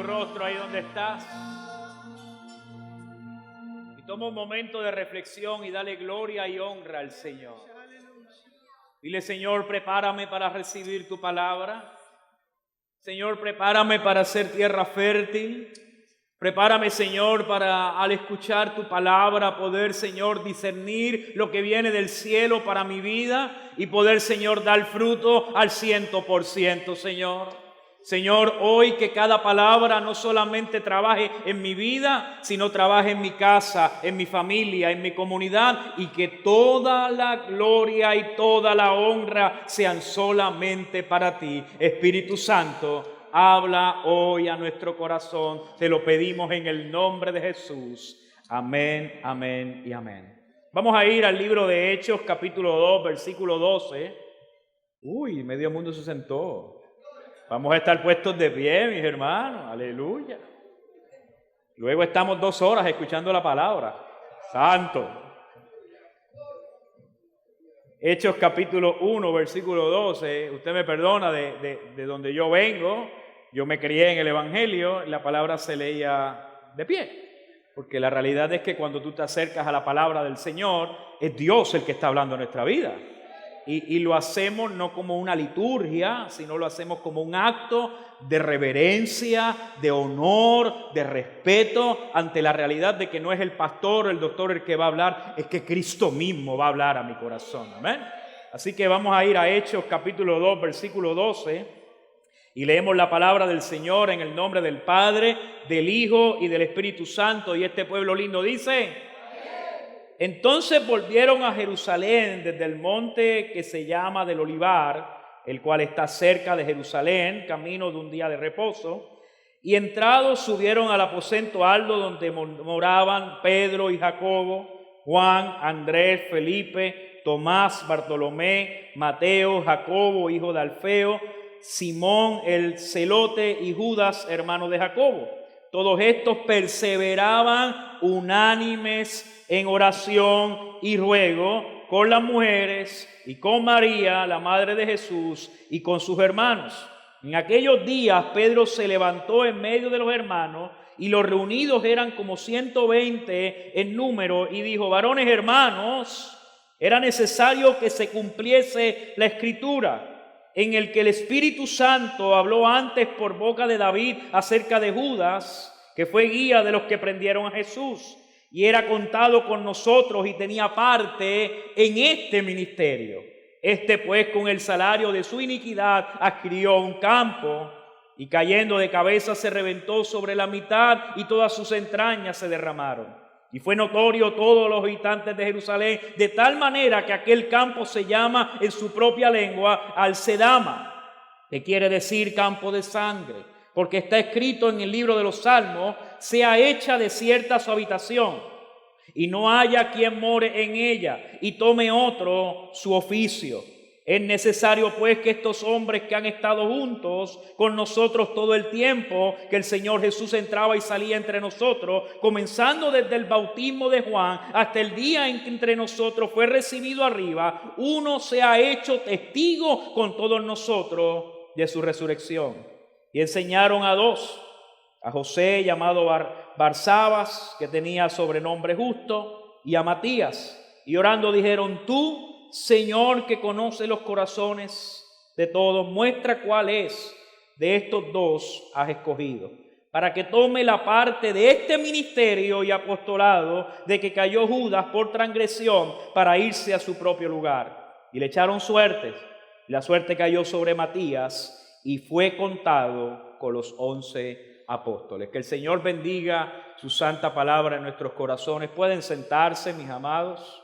tu rostro ahí donde estás. Y toma un momento de reflexión y dale gloria y honra al Señor. Dile, Señor, prepárame para recibir tu palabra. Señor, prepárame para ser tierra fértil. Prepárame, Señor, para al escuchar tu palabra poder, Señor, discernir lo que viene del cielo para mi vida y poder, Señor, dar fruto al 100%, Señor. Señor, hoy que cada palabra no solamente trabaje en mi vida, sino trabaje en mi casa, en mi familia, en mi comunidad, y que toda la gloria y toda la honra sean solamente para ti. Espíritu Santo, habla hoy a nuestro corazón. Te lo pedimos en el nombre de Jesús. Amén, amén y amén. Vamos a ir al libro de Hechos, capítulo 2, versículo 12. Uy, medio mundo se sentó. Vamos a estar puestos de pie, mis hermanos. Aleluya. Luego estamos 2 horas escuchando la palabra. Santo. Hechos capítulo 1, versículo 12. Usted me perdona de donde yo vengo. Yo me crié en el Evangelio. La palabra se leía de pie. Porque la realidad es que cuando tú te acercas a la palabra del Señor, es Dios el que está hablando en nuestra vida. Y lo hacemos no como una liturgia, sino lo hacemos como un acto de reverencia, de honor, de respeto ante la realidad de que no es el pastor o el doctor el que va a hablar, es que Cristo mismo va a hablar a mi corazón. Amén. Así que vamos a ir a Hechos capítulo 2, versículo 12 y leemos la palabra del Señor en el nombre del Padre, del Hijo y del Espíritu Santo. Y este pueblo lindo dice: entonces volvieron a Jerusalén desde el monte que se llama del Olivar, el cual está cerca de Jerusalén, camino de un día de reposo. Y entrados subieron al aposento alto donde moraban Pedro y Jacobo, Juan, Andrés, Felipe, Tomás, Bartolomé, Mateo, Jacobo, hijo de Alfeo, Simón el celote y Judas, hermano de Jacobo. Todos estos perseveraban unánimes en oración y ruego con las mujeres y con María, la madre de Jesús, y con sus hermanos. En aquellos días Pedro se levantó en medio de los hermanos, y los reunidos eran como 120 en número, y dijo: varones hermanos, era necesario que se cumpliese la Escritura, en el que el Espíritu Santo habló antes por boca de David acerca de Judas, que fue guía de los que prendieron a Jesús, y era contado con nosotros y tenía parte en este ministerio. Este pues con el salario de su iniquidad adquirió un campo, y cayendo de cabeza se reventó sobre la mitad, y todas sus entrañas se derramaron. Y fue notorio todos los habitantes de Jerusalén, de tal manera que aquel campo se llama en su propia lengua Alcedama, que quiere decir campo de sangre, porque está escrito en el libro de los Salmos: sea hecha desierta su habitación, y no haya quien more en ella, y tome otro su oficio. Es necesario pues que estos hombres que han estado juntos con nosotros todo el tiempo que el Señor Jesús entraba y salía entre nosotros, comenzando desde el bautismo de Juan hasta el día en que entre nosotros fue recibido arriba, uno sea hecho testigo con todos nosotros de su resurrección. Y enseñaron a 2, a José llamado Barsabas, que tenía sobrenombre Justo, y a Matías. Y orando dijeron: tú, Señor, que conoce los corazones de todos, muestra cuál es de estos 2 has escogido, para que tome la parte de este ministerio y apostolado de que cayó Judas por transgresión, para irse a su propio lugar. Y le echaron suertes, y la suerte cayó sobre Matías, y fue contado con los 11 apóstoles. Que el Señor bendiga su santa palabra en nuestros corazones. Pueden sentarse, mis amados.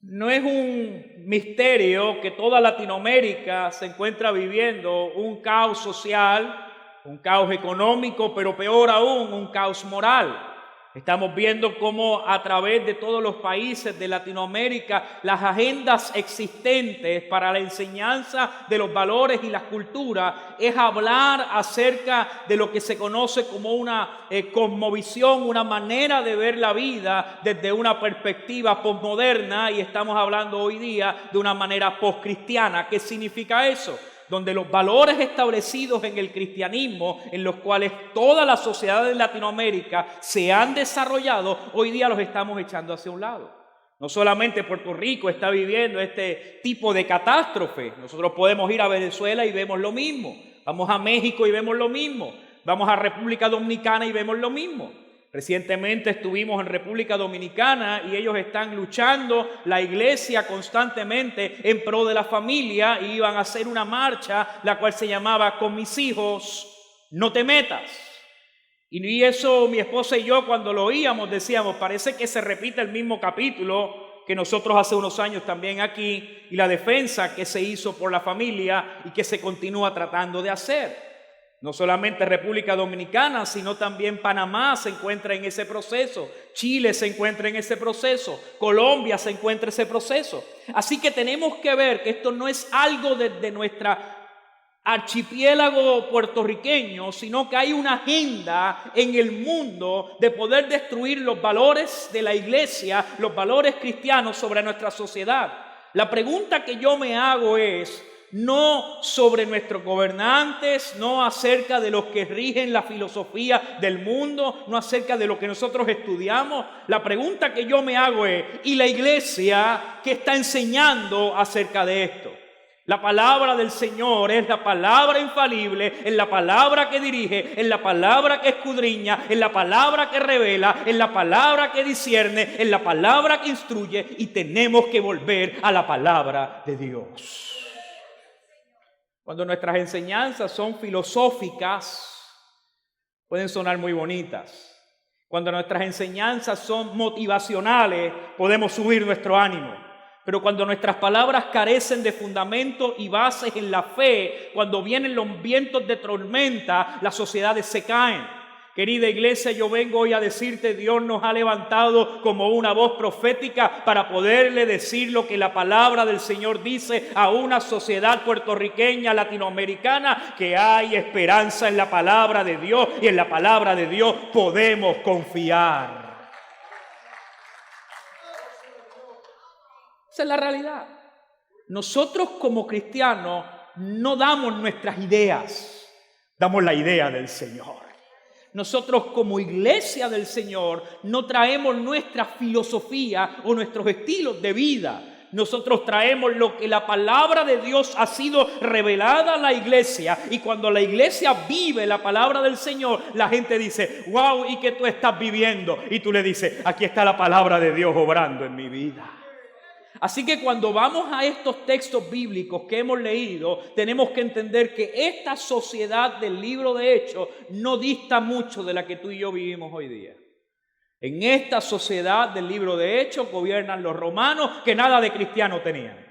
No es un misterio que toda Latinoamérica se encuentra viviendo un caos social, un caos económico, pero peor aún, un caos moral. Estamos viendo cómo a través de todos los países de Latinoamérica las agendas existentes para la enseñanza de los valores y las culturas es hablar acerca de lo que se conoce como una cosmovisión, una manera de ver la vida desde una perspectiva posmoderna, y estamos hablando hoy día de una manera poscristiana. ¿Qué significa eso? donde los valores establecidos en el cristianismo, en los cuales toda la sociedad de Latinoamérica se han desarrollado, hoy día los estamos echando hacia un lado. No solamente Puerto Rico está viviendo este tipo de catástrofe, nosotros podemos ir a Venezuela y vemos lo mismo, vamos a México y vemos lo mismo, vamos a República Dominicana y vemos lo mismo. Recientemente estuvimos en República Dominicana y ellos están luchando, la iglesia constantemente en pro de la familia, y iban a hacer una marcha, la cual se llamaba "Con mis hijos no te metas". Y eso mi esposa y yo cuando lo oíamos decíamos, parece que se repite el mismo capítulo que nosotros hace unos años también aquí, y la defensa que se hizo por la familia y que se continúa tratando de hacer. No solamente República Dominicana, sino también Panamá se encuentra en ese proceso. Chile se encuentra en ese proceso. Colombia se encuentra en ese proceso. Así que tenemos que ver que esto no es algo de nuestra archipiélago puertorriqueño, sino que hay una agenda en el mundo de poder destruir los valores de la iglesia, los valores cristianos sobre nuestra sociedad. La pregunta que yo me hago es, no sobre nuestros gobernantes, no acerca de los que rigen la filosofía del mundo, no acerca de lo que nosotros estudiamos. La pregunta que yo me hago es, ¿y la iglesia qué está enseñando acerca de esto? La palabra del Señor es la palabra infalible, es la palabra que dirige, es la palabra que escudriña, es la palabra que revela, es la palabra que discierne, es la palabra que instruye, y tenemos que volver a la palabra de Dios. Cuando nuestras enseñanzas son filosóficas, pueden sonar muy bonitas. Cuando nuestras enseñanzas son motivacionales, podemos subir nuestro ánimo. Pero cuando nuestras palabras carecen de fundamento y bases en la fe, cuando vienen los vientos de tormenta, las sociedades se caen. Querida iglesia, yo vengo hoy a decirte, Dios nos ha levantado como una voz profética para poderle decir lo que la palabra del Señor dice a una sociedad puertorriqueña, latinoamericana, que hay esperanza en la palabra de Dios, y en la palabra de Dios podemos confiar. Esa es la realidad. Nosotros como cristianos no damos nuestras ideas, damos la idea del Señor. Nosotros como iglesia del Señor no traemos nuestra filosofía o nuestros estilos de vida. Nosotros traemos lo que la palabra de Dios ha sido revelada a la iglesia. Y cuando la iglesia vive la palabra del Señor, la gente dice, wow, ¿y qué tú estás viviendo? Y tú le dices, aquí está la palabra de Dios obrando en mi vida. Así que cuando vamos a estos textos bíblicos que hemos leído, tenemos que entender que esta sociedad del libro de Hechos no dista mucho de la que tú y yo vivimos hoy día. En esta sociedad del libro de Hechos gobiernan los romanos, que nada de cristiano tenían.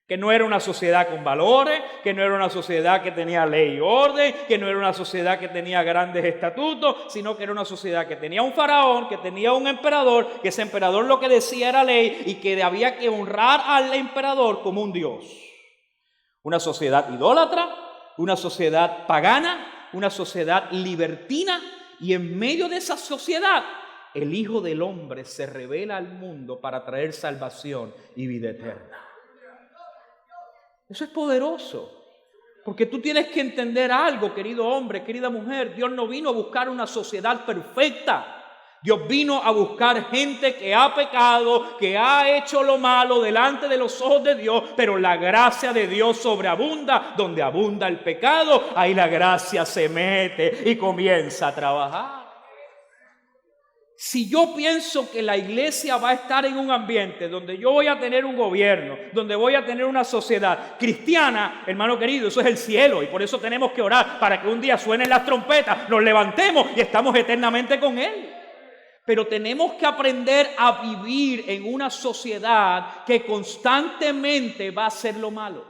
Que no era una sociedad con valores, que no era una sociedad que tenía ley y orden, que no era una sociedad que tenía grandes estatutos, sino que era una sociedad que tenía un faraón, que tenía un emperador, que ese emperador lo que decía era ley y que había que honrar al emperador como un dios. Una sociedad idólatra, una sociedad pagana, una sociedad libertina, y en medio de esa sociedad el Hijo del Hombre se revela al mundo para traer salvación y vida eterna. Eso es poderoso, porque tú tienes que entender algo, querido hombre, querida mujer. Dios no vino a buscar una sociedad perfecta. Dios vino a buscar gente que ha pecado, que ha hecho lo malo delante de los ojos de Dios, pero la gracia de Dios sobreabunda. Donde abunda el pecado, ahí la gracia se mete y comienza a trabajar. Si yo pienso que la iglesia va a estar en un ambiente donde yo voy a tener un gobierno, donde voy a tener una sociedad cristiana, hermano querido, eso es el cielo, y por eso tenemos que orar para que un día suenen las trompetas, nos levantemos y estamos eternamente con Él. Pero tenemos que aprender a vivir en una sociedad que constantemente va a hacer lo malo.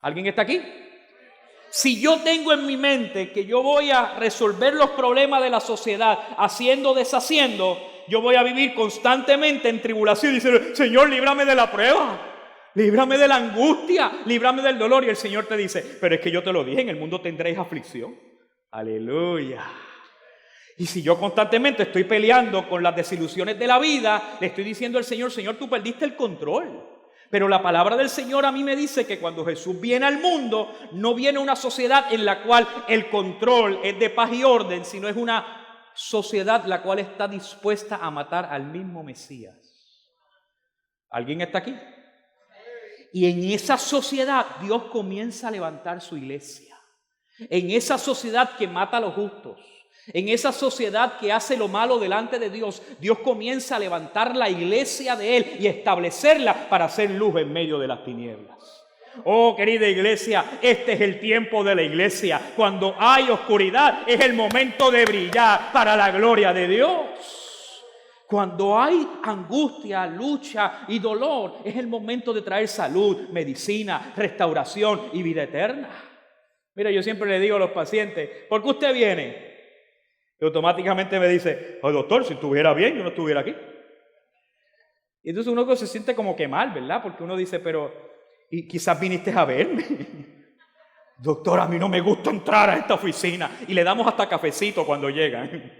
¿Alguien está aquí? Si yo tengo en mi mente que yo voy a resolver los problemas de la sociedad haciendo, deshaciendo, yo voy a vivir constantemente en tribulación y decir, Señor, líbrame de la prueba, líbrame de la angustia, líbrame del dolor. Y el Señor te dice, pero es que yo te lo dije, en el mundo tendréis aflicción. Aleluya. Y si yo constantemente estoy peleando con las desilusiones de la vida, le estoy diciendo al Señor, Señor, tú perdiste el control. Pero la palabra del Señor a mí me dice que cuando Jesús viene al mundo, no viene una sociedad en la cual el control es de paz y orden, sino es una sociedad la cual está dispuesta a matar al mismo Mesías. ¿Alguien está aquí? Y en esa sociedad Dios comienza a levantar su iglesia. En esa sociedad que mata a los justos, en esa sociedad que hace lo malo delante de Dios, Dios comienza a levantar la iglesia de Él y establecerla para hacer luz en medio de las tinieblas. Oh, querida iglesia, este es el tiempo de la iglesia. Cuando hay oscuridad, es el momento de brillar para la gloria de Dios. Cuando hay angustia, lucha y dolor, es el momento de traer salud, medicina, restauración y vida eterna. Mira, yo siempre le digo a los pacientes, ¿por qué usted viene? Y automáticamente me dice, oh, doctor, si estuviera bien, yo no estuviera aquí. Y entonces uno se siente como que mal, ¿verdad? Porque uno dice, pero, y quizás viniste a verme. Doctor, a mí no me gusta entrar a esta oficina. Y le damos hasta cafecito cuando llegan.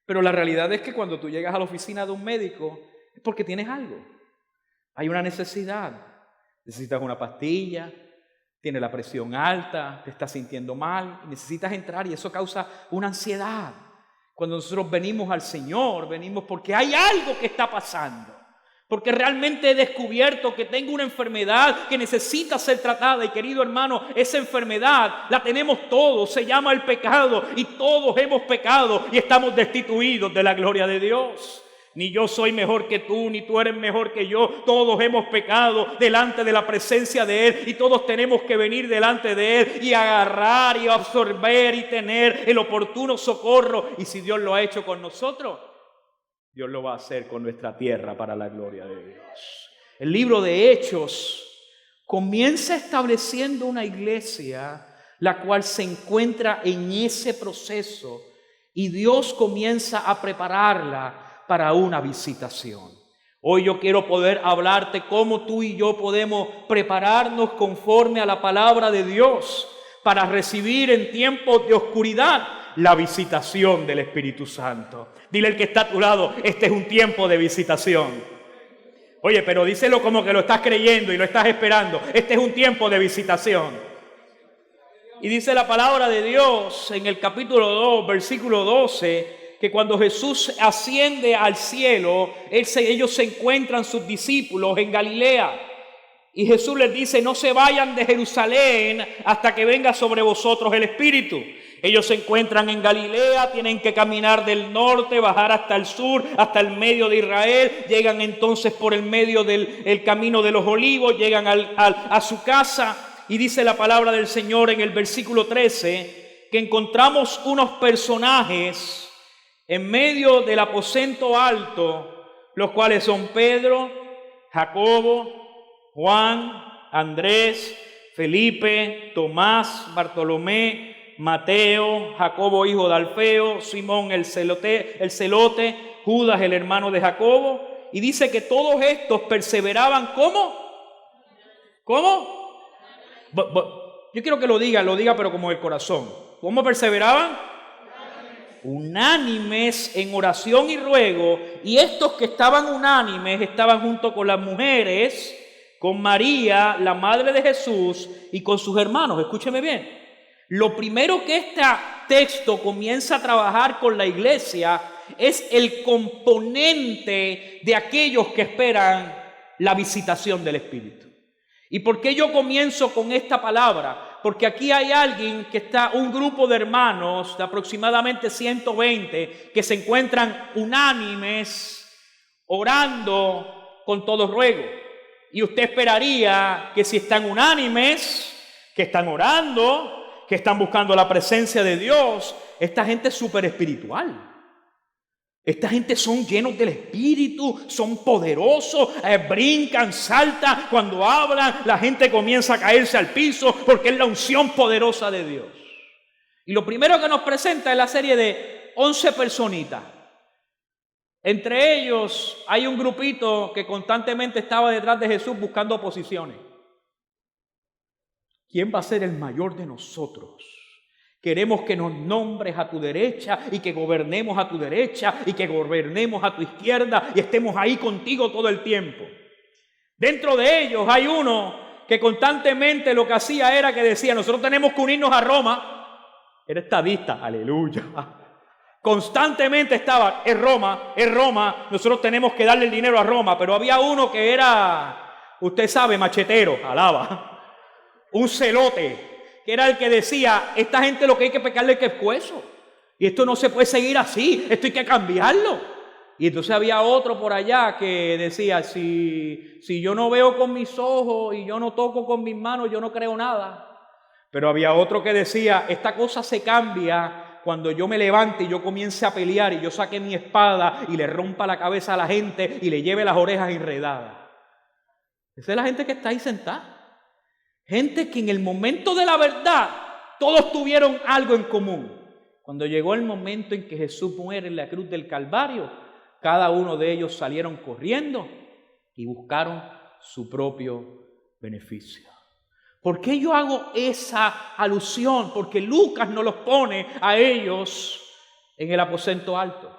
Pero la realidad es que cuando tú llegas a la oficina de un médico, es porque tienes algo. Hay una necesidad. Necesitas una pastilla. Tienes la presión alta, te estás sintiendo mal, necesitas entrar y eso causa una ansiedad. Cuando nosotros venimos al Señor, venimos porque hay algo que está pasando. Porque realmente he descubierto que tengo una enfermedad que necesita ser tratada. Y querido hermano, esa enfermedad la tenemos todos, se llama el pecado. Y todos hemos pecado y estamos destituidos de la gloria de Dios. Ni yo soy mejor que tú, ni tú eres mejor que yo. Todos hemos pecado delante de la presencia de Él. Y todos tenemos que venir delante de Él y agarrar y absorber y tener el oportuno socorro. Y si Dios lo ha hecho con nosotros, Dios lo va a hacer con nuestra tierra para la gloria de Dios. El libro de Hechos comienza estableciendo una iglesia la cual se encuentra en ese proceso. Y Dios comienza a prepararla para una visitación. Hoy yo quiero poder hablarte cómo tú y yo podemos prepararnos conforme a la palabra de Dios para recibir en tiempos de oscuridad la visitación del Espíritu Santo. Dile al que está a tu lado, este es un tiempo de visitación. Oye, pero díselo como que lo estás creyendo y lo estás esperando. Este es un tiempo de visitación. Y dice la palabra de Dios en el capítulo 2, versículo 12, que cuando Jesús asciende al cielo, ellos se encuentran, sus discípulos, en Galilea. Y Jesús les dice, no se vayan de Jerusalén hasta que venga sobre vosotros el Espíritu. Ellos se encuentran en Galilea, tienen que caminar del norte, bajar hasta el sur, hasta el medio de Israel. Llegan entonces por el medio del camino de los olivos, llegan a su casa. Y dice la palabra del Señor en el versículo 13, que encontramos unos personajes en medio del aposento alto, los cuales son Pedro, Jacobo, Juan, Andrés, Felipe, Tomás, Bartolomé, Mateo, Jacobo hijo de Alfeo, Simón el celote, Judas el hermano de Jacobo. Y dice que todos estos perseveraban, ¿cómo? ¿Cómo? Yo quiero que lo diga pero como el corazón. ¿Cómo perseveraban? Unánimes en oración y ruego. Y estos que estaban unánimes estaban junto con las mujeres, con María, la madre de Jesús, y con sus hermanos. Escúcheme bien. Lo primero que este texto comienza a trabajar con la iglesia es el componente de aquellos que esperan la visitación del Espíritu. ¿Y por qué yo comienzo con esta palabra? Porque aquí hay alguien que está, un grupo de hermanos de aproximadamente 120 que se encuentran unánimes orando con todo ruego. Y usted esperaría que si están unánimes, que están orando, que están buscando la presencia de Dios, esta gente es súper espiritual. Esta gente son llenos del Espíritu, son poderosos, brincan, saltan. Cuando hablan, la gente comienza a caerse al piso porque es la unción poderosa de Dios. Y lo primero que nos presenta es la serie de 11 personitas. Entre ellos hay un grupito que constantemente estaba detrás de Jesús buscando posiciones. ¿Quién va a ser el mayor de nosotros? Queremos que nos nombres a tu derecha y que gobernemos a tu derecha y que gobernemos a tu izquierda y estemos ahí contigo todo el tiempo. Dentro de ellos hay uno que constantemente lo que hacía era que decía, nosotros tenemos que unirnos a Roma. Era estadista, aleluya. Constantemente estaba, es Roma, nosotros tenemos que darle el dinero a Roma. Pero había uno que era, usted sabe, machetero, alaba, un celote, que era el que decía, esta gente lo que hay que pecarle es que es hueso. Y esto no se puede seguir así, esto hay que cambiarlo. Y entonces había otro por allá que decía, si yo no veo con mis ojos y yo no toco con mis manos, yo no creo nada. Pero había otro que decía, esta cosa se cambia cuando yo me levante y yo comience a pelear y yo saque mi espada y le rompa la cabeza a la gente y le lleve las orejas enredadas. Esa es la gente que está ahí sentada. Gente que en el momento de la verdad todos tuvieron algo en común. Cuando llegó el momento en que Jesús muere en la cruz del Calvario, cada uno de ellos salieron corriendo y buscaron su propio beneficio. ¿Por qué yo hago esa alusión? Porque Lucas nos los pone a ellos en el aposento alto.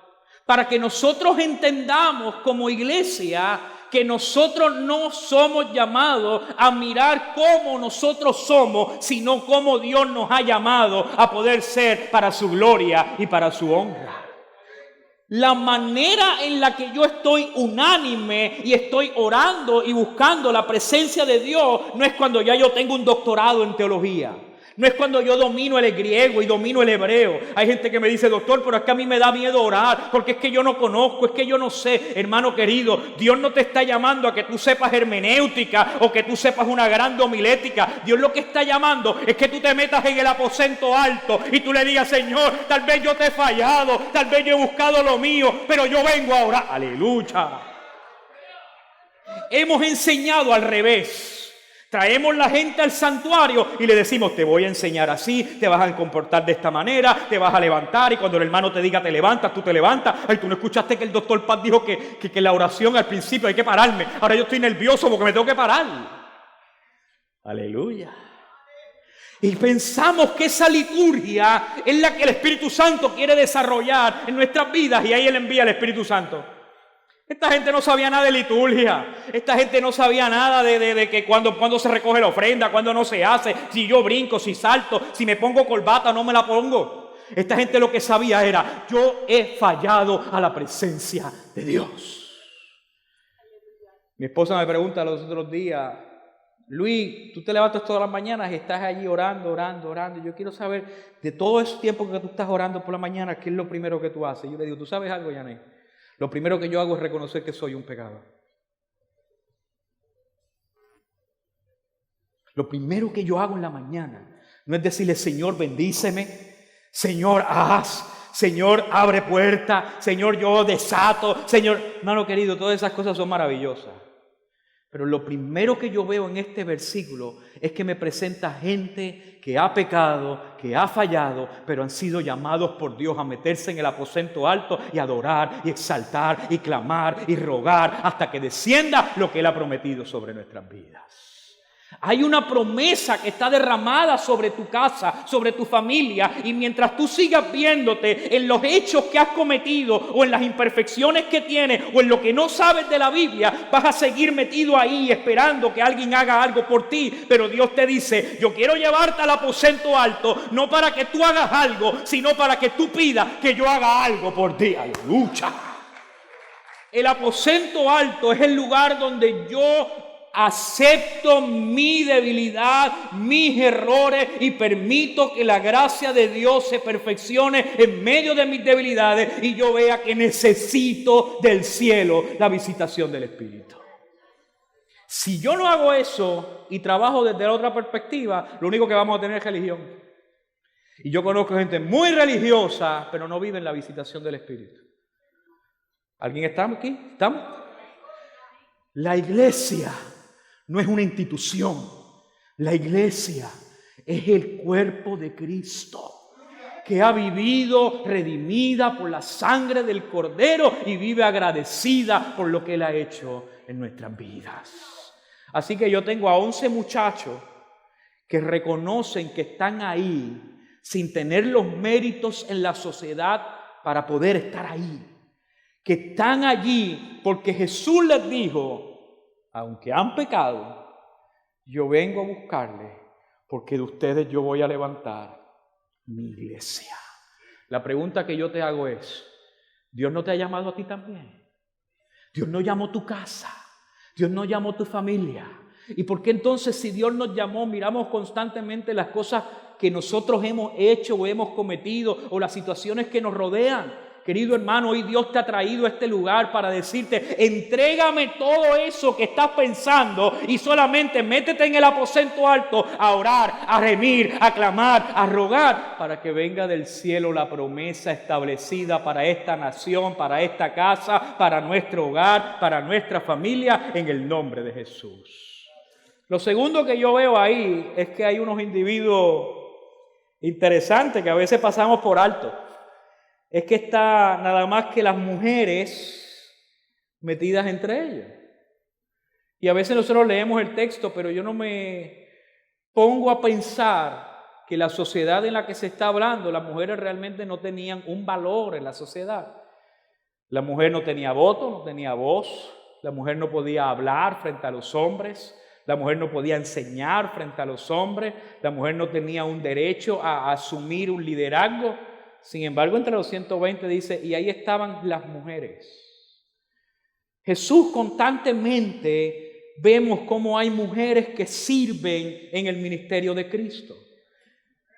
Para que nosotros entendamos como iglesia que nosotros no somos llamados a mirar cómo nosotros somos, sino cómo Dios nos ha llamado a poder ser para su gloria y para su honra. La manera en la que yo estoy unánime y estoy orando y buscando la presencia de Dios no es cuando ya yo tengo un doctorado en teología. No es cuando yo domino el griego y domino el hebreo. Hay gente que me dice, doctor, pero es que a mí me da miedo orar porque es que yo no conozco, es que yo no sé. Hermano querido, Dios no te está llamando a que tú sepas hermenéutica o que tú sepas una gran homilética. Dios lo que está llamando es que tú te metas en el aposento alto y tú le digas, Señor, tal vez yo te he fallado, tal vez yo he buscado lo mío, pero yo vengo a orar. Aleluya. Hemos enseñado al revés. Traemos la gente al santuario y le decimos, te voy a enseñar así, te vas a comportar de esta manera, te vas a levantar y cuando el hermano te diga te levantas, tú te levantas. Ay, tú no escuchaste que el doctor Paz dijo que la oración al principio hay que pararme. Ahora yo estoy nervioso porque me tengo que parar. Aleluya. Y pensamos que esa liturgia es la que el Espíritu Santo quiere desarrollar en nuestras vidas y ahí Él envía al Espíritu Santo. Esta gente no sabía nada de liturgia. Esta gente no sabía nada de que cuando se recoge la ofrenda, cuando no se hace, si yo brinco, si salto, si me pongo corbata o no me la pongo. Esta gente lo que sabía era, yo he fallado a la presencia de Dios. Mi esposa me pregunta los otros días, Luis, tú te levantas todas las mañanas y estás allí orando. Y yo quiero saber, de todo ese tiempo que tú estás orando por la mañana, ¿qué es lo primero que tú haces? Yo le digo, ¿tú sabes algo, Yané? Lo primero que yo hago es reconocer que soy un pecador. Lo primero que yo hago en la mañana no es decirle, Señor, bendíceme, Señor, haz, Señor, abre puerta, Señor, yo desato, Señor. Hermano querido, todas esas cosas son maravillosas. Pero lo primero que yo veo en este versículo es que me presenta gente que ha pecado, que ha fallado, pero han sido llamados por Dios a meterse en el aposento alto y adorar y exaltar y clamar y rogar hasta que descienda lo que Él ha prometido sobre nuestras vidas. Hay una promesa que está derramada sobre tu casa, sobre tu familia, y mientras tú sigas viéndote en los hechos que has cometido o en las imperfecciones que tienes o en lo que no sabes de la Biblia, vas a seguir metido ahí esperando que alguien haga algo por ti. Pero Dios te dice, yo quiero llevarte al aposento alto, no para que tú hagas algo, sino para que tú pidas que yo haga algo por ti. ¡Aleluya! El aposento alto es el lugar donde yo acepto mi debilidad, mis errores y permito que la gracia de Dios se perfeccione en medio de mis debilidades y yo vea que necesito del cielo la visitación del Espíritu. Si yo no hago eso y trabajo desde la otra perspectiva, lo único que vamos a tener es religión. Y yo conozco gente muy religiosa, pero no vive en la visitación del Espíritu. ¿Alguien está aquí? ¿Estamos? La iglesia no es una institución. La iglesia es el cuerpo de Cristo, que ha vivido redimida por la sangre del Cordero y vive agradecida por lo que Él ha hecho en nuestras vidas. Así que yo tengo a 11 muchachos que reconocen que están ahí sin tener los méritos en la sociedad para poder estar ahí. Que están allí porque Jesús les dijo, aunque han pecado, yo vengo a buscarle, porque de ustedes yo voy a levantar mi iglesia. La pregunta que yo te hago es, ¿Dios no te ha llamado a ti también? Dios no llamó tu casa, Dios no llamó tu familia. ¿Y por qué entonces, si Dios nos llamó, miramos constantemente las cosas que nosotros hemos hecho o hemos cometido o las situaciones que nos rodean? Querido hermano, hoy Dios te ha traído a este lugar para decirte, entrégame todo eso que estás pensando y solamente métete en el aposento alto a orar, a gemir, a clamar, a rogar, para que venga del cielo la promesa establecida para esta nación, para esta casa, para nuestro hogar, para nuestra familia, en el nombre de Jesús. Lo segundo que yo veo ahí es que hay unos individuos interesantes que a veces pasamos por alto. Es que está nada más que las mujeres metidas entre ellas. Y a veces nosotros leemos el texto, pero yo no me pongo a pensar que la sociedad en la que se está hablando, las mujeres realmente no tenían un valor en la sociedad. La mujer no tenía voto, no tenía voz, la mujer no podía hablar frente a los hombres, la mujer no podía enseñar frente a los hombres, la mujer no tenía un derecho a asumir un liderazgo. Sin embargo, entre los 120 dice, y ahí estaban las mujeres. Jesús constantemente vemos cómo hay mujeres que sirven en el ministerio de Cristo.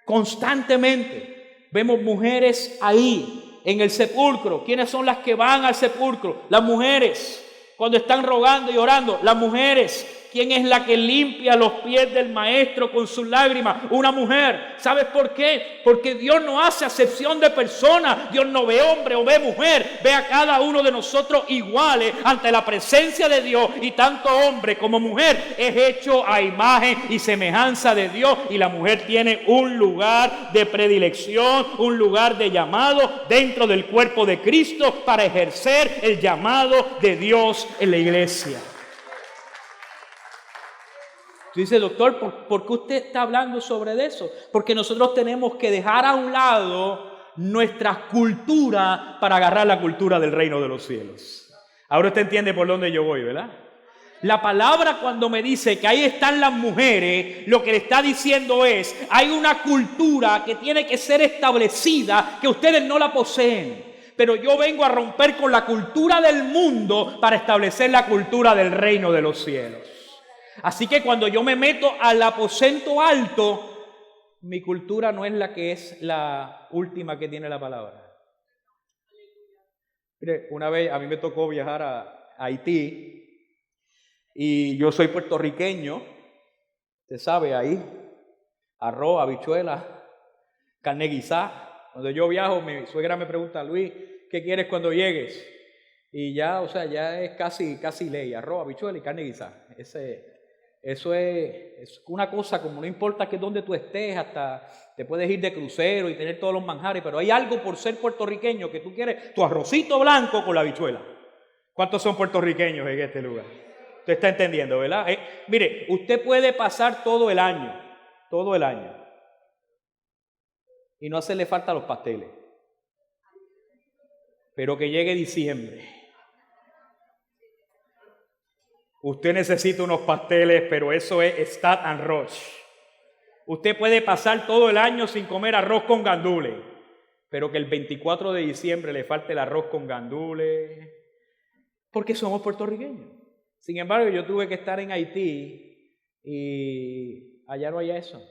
Constantemente vemos mujeres ahí, en el sepulcro. ¿Quiénes son las que van al sepulcro? Las mujeres. Cuando están rogando y orando, las mujeres. ¿Quién es la que limpia los pies del maestro con sus lágrimas? Una mujer. ¿Sabes por qué? Porque Dios no hace acepción de personas. Dios no ve hombre o ve mujer. Ve a cada uno de nosotros iguales ante la presencia de Dios. Y tanto hombre como mujer es hecho a imagen y semejanza de Dios. Y la mujer tiene un lugar de predilección, un lugar de llamado dentro del cuerpo de Cristo para ejercer el llamado de Dios en la iglesia. Tú dices, doctor, ¿por qué usted está hablando sobre eso? Porque nosotros tenemos que dejar a un lado nuestra cultura para agarrar la cultura del reino de los cielos. Ahora usted entiende por dónde yo voy, ¿verdad? La palabra cuando me dice que ahí están las mujeres, lo que le está diciendo es, hay una cultura que tiene que ser establecida, que ustedes no la poseen. Pero yo vengo a romper con la cultura del mundo para establecer la cultura del reino de los cielos. Así que cuando yo me meto al aposento alto, mi cultura no es la que es la última que tiene la palabra. Mire, una vez a mí me tocó viajar a Haití y yo soy puertorriqueño, usted sabe, ahí, arroz, habichuela, carne guisada. Cuando yo viajo, mi suegra me pregunta, Luis, ¿qué quieres cuando llegues? Y ya, o sea, ya es casi ley, arroz, habichuela y carne guisada. Eso es una cosa como no importa que donde tú estés, hasta te puedes ir de crucero y tener todos los manjares, pero hay algo por ser puertorriqueño que tú quieres, tu arrocito blanco con la habichuela. ¿Cuántos son puertorriqueños en este lugar? Usted está entendiendo, ¿verdad? Mire, usted puede pasar todo el año, y no hacerle falta los pasteles, pero que llegue diciembre. Usted necesita unos pasteles, pero eso es Stade and Roche. Usted puede pasar todo el año sin comer arroz con gandules, pero que el 24 de diciembre le falte el arroz con gandules, porque somos puertorriqueños. Sin embargo, yo tuve que estar en Haití y allá no hay eso.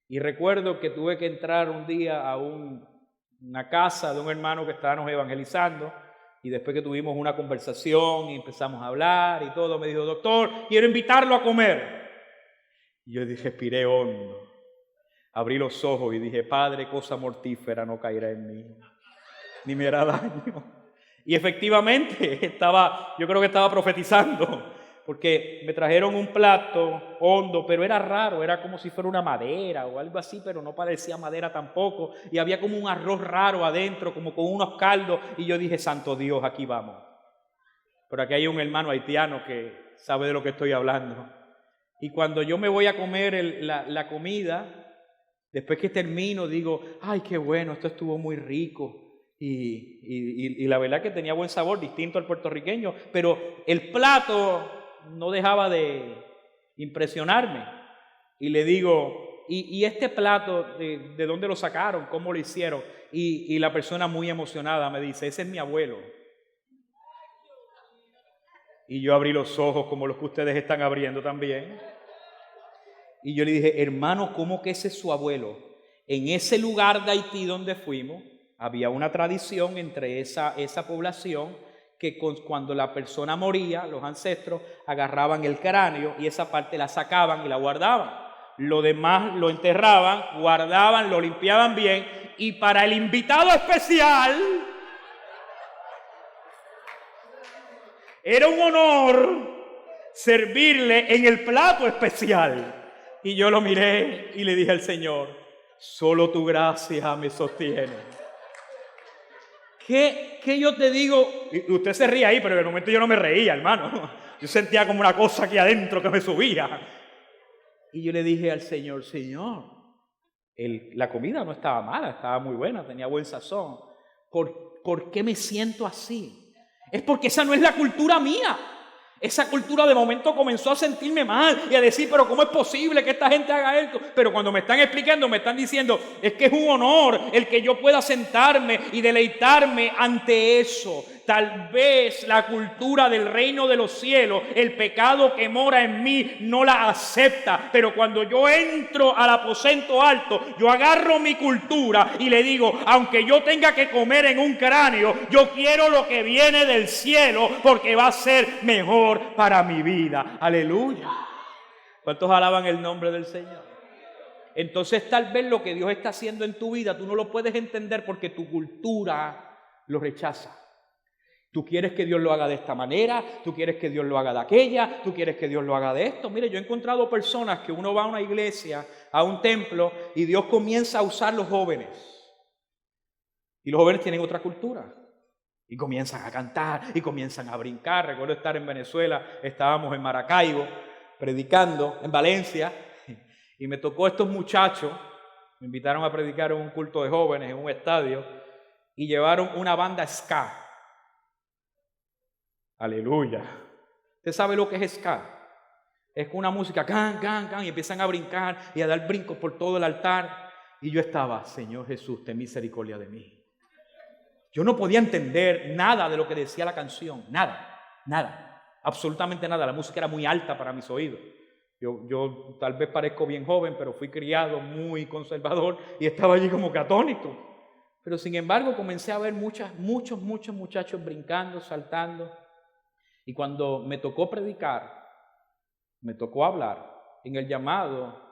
Y recuerdo que tuve que entrar un día a una casa de un hermano que estábamos evangelizando. Y después que tuvimos una conversación y empezamos a hablar y todo, me dijo, doctor, quiero invitarlo a comer. Y yo dije, respiré hondo, abrí los ojos y dije, Padre, cosa mortífera no caerá en mí, ni me hará daño. Y efectivamente, yo creo que estaba profetizando, porque me trajeron un plato hondo, pero era raro, era como si fuera una madera o algo así, pero no parecía madera tampoco, y había como un arroz raro adentro, como con unos caldos, y yo dije, santo Dios, aquí vamos. Pero aquí hay un hermano haitiano que sabe de lo que estoy hablando. Y cuando yo me voy a comer la comida, después que termino, digo, ay, qué bueno, esto estuvo muy rico. Y la verdad que tenía buen sabor, distinto al puertorriqueño, pero el plato no dejaba de impresionarme. Y le digo, ¿y este plato de dónde lo sacaron? ¿Cómo lo hicieron? Y la persona muy emocionada me dice, ese es mi abuelo. Y yo abrí los ojos como los que ustedes están abriendo también. Y yo le dije, hermano, ¿cómo que ese es su abuelo? En ese lugar de Haití donde fuimos, había una tradición entre esa población que cuando la persona moría, los ancestros agarraban el cráneo y esa parte la sacaban y la guardaban. Lo demás lo enterraban, guardaban, lo limpiaban bien y para el invitado especial era un honor servirle en el plato especial. Y yo lo miré y le dije al Señor, solo tu gracia me sostiene. ¿Qué yo te digo? Y usted se ríe ahí, pero en el momento yo no me reía, hermano. Yo sentía como una cosa aquí adentro que me subía. Y yo le dije al Señor, Señor, la comida no estaba mala, estaba muy buena, tenía buen sazón. ¿Por qué me siento así? Es porque esa no es la cultura mía. Esa cultura de momento comenzó a sentirme mal y a decir, pero ¿cómo es posible que esta gente haga esto? Pero cuando me están explicando, me están diciendo, es que es un honor el que yo pueda sentarme y deleitarme ante eso. Tal vez la cultura del reino de los cielos, el pecado que mora en mí, no la acepta. Pero cuando yo entro al aposento alto, yo agarro mi cultura y le digo, aunque yo tenga que comer en un cráneo, yo quiero lo que viene del cielo porque va a ser mejor para mi vida. Aleluya. ¿Cuántos alaban el nombre del Señor? Entonces tal vez lo que Dios está haciendo en tu vida, tú no lo puedes entender porque tu cultura lo rechaza. Tú quieres que Dios lo haga de esta manera, tú quieres que Dios lo haga de aquella, tú quieres que Dios lo haga de esto. Mire, yo he encontrado personas que uno va a una iglesia, a un templo, y Dios comienza a usar los jóvenes. Y los jóvenes tienen otra cultura. Y comienzan a cantar, y comienzan a brincar. Recuerdo estar en Venezuela, estábamos en Maracaibo, predicando, en Valencia, y me tocó estos muchachos, me invitaron a predicar en un culto de jóvenes, en un estadio, y llevaron una banda ska. Aleluya. ¿Usted sabe lo que es ska? Es una música, can, can, can, y empiezan a brincar y a dar brincos por todo el altar. Y yo estaba, Señor Jesús, ten misericordia de mí. Yo no podía entender nada de lo que decía la canción, nada, absolutamente nada. La música era muy alta para mis oídos. Yo tal vez parezco bien joven, pero fui criado muy conservador y estaba allí como que atónito. Pero sin embargo comencé a ver muchos muchachos brincando, saltando. Y cuando me tocó predicar, me tocó hablar, en el llamado,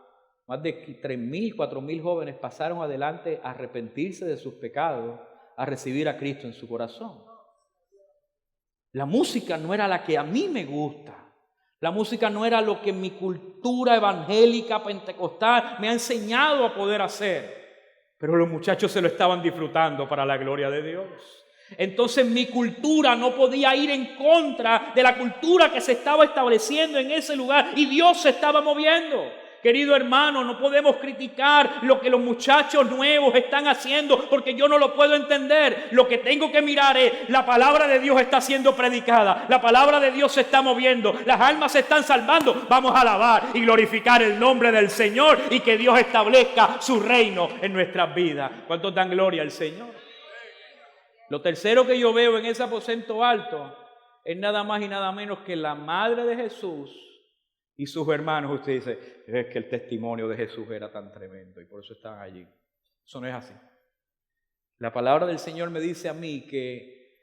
más de 3,000, 4,000 jóvenes pasaron adelante a arrepentirse de sus pecados, a recibir a Cristo en su corazón. La música no era la que a mí me gusta. La música no era lo que mi cultura evangélica pentecostal me ha enseñado a poder hacer. Pero los muchachos se lo estaban disfrutando para la gloria de Dios. Entonces mi cultura no podía ir en contra de la cultura que se estaba estableciendo en ese lugar y Dios se estaba moviendo. Querido hermano, no podemos criticar lo que los muchachos nuevos están haciendo porque yo no lo puedo entender. Lo que tengo que mirar es, la palabra de Dios está siendo predicada, la palabra de Dios se está moviendo, las almas se están salvando. Vamos a alabar y glorificar el nombre del Señor y que Dios establezca su reino en nuestras vidas. ¿Cuántos dan gloria al Señor? Lo tercero que yo veo en ese aposento alto es nada más y nada menos que la madre de Jesús y sus hermanos. Usted dice, es que el testimonio de Jesús era tan tremendo y por eso estaban allí. Eso no es así. La palabra del Señor me dice a mí que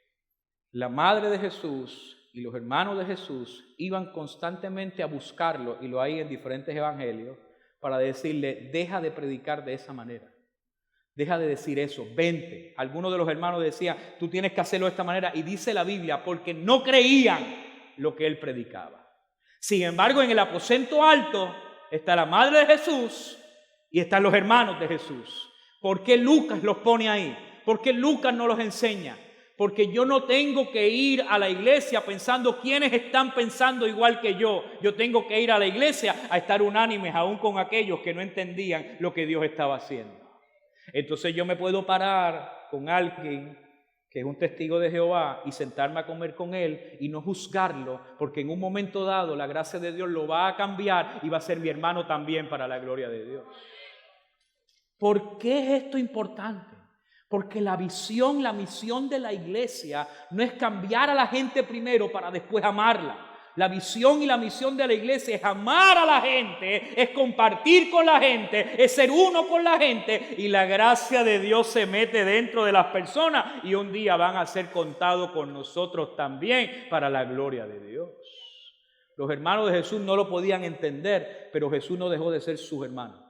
la madre de Jesús y los hermanos de Jesús iban constantemente a buscarlo, y lo hay en diferentes evangelios, para decirle, deja de predicar de esa manera. Deja de decir eso, vente. Algunos de los hermanos decían, tú tienes que hacerlo de esta manera. Y dice la Biblia, porque no creían lo que él predicaba. Sin embargo, en el aposento alto está la madre de Jesús y están los hermanos de Jesús. ¿Por qué Lucas los pone ahí? ¿Por qué Lucas no los enseña? Porque yo no tengo que ir a la iglesia pensando quiénes están pensando igual que yo. Yo tengo que ir a la iglesia a estar unánimes aún con aquellos que no entendían lo que Dios estaba haciendo. Entonces yo me puedo parar con alguien que es un testigo de Jehová, y sentarme a comer con él y no juzgarlo, porque en un momento dado la gracia de Dios lo va a cambiar y va a ser mi hermano también para la gloria de Dios. ¿Por qué es esto importante? Porque la visión, la misión de la iglesia no es cambiar a la gente primero para después amarla. La visión y la misión de la iglesia es amar a la gente, es compartir con la gente, es ser uno con la gente, y la gracia de Dios se mete dentro de las personas y un día van a ser contados con nosotros también para la gloria de Dios. Los hermanos de Jesús no lo podían entender, pero Jesús no dejó de ser sus hermanos.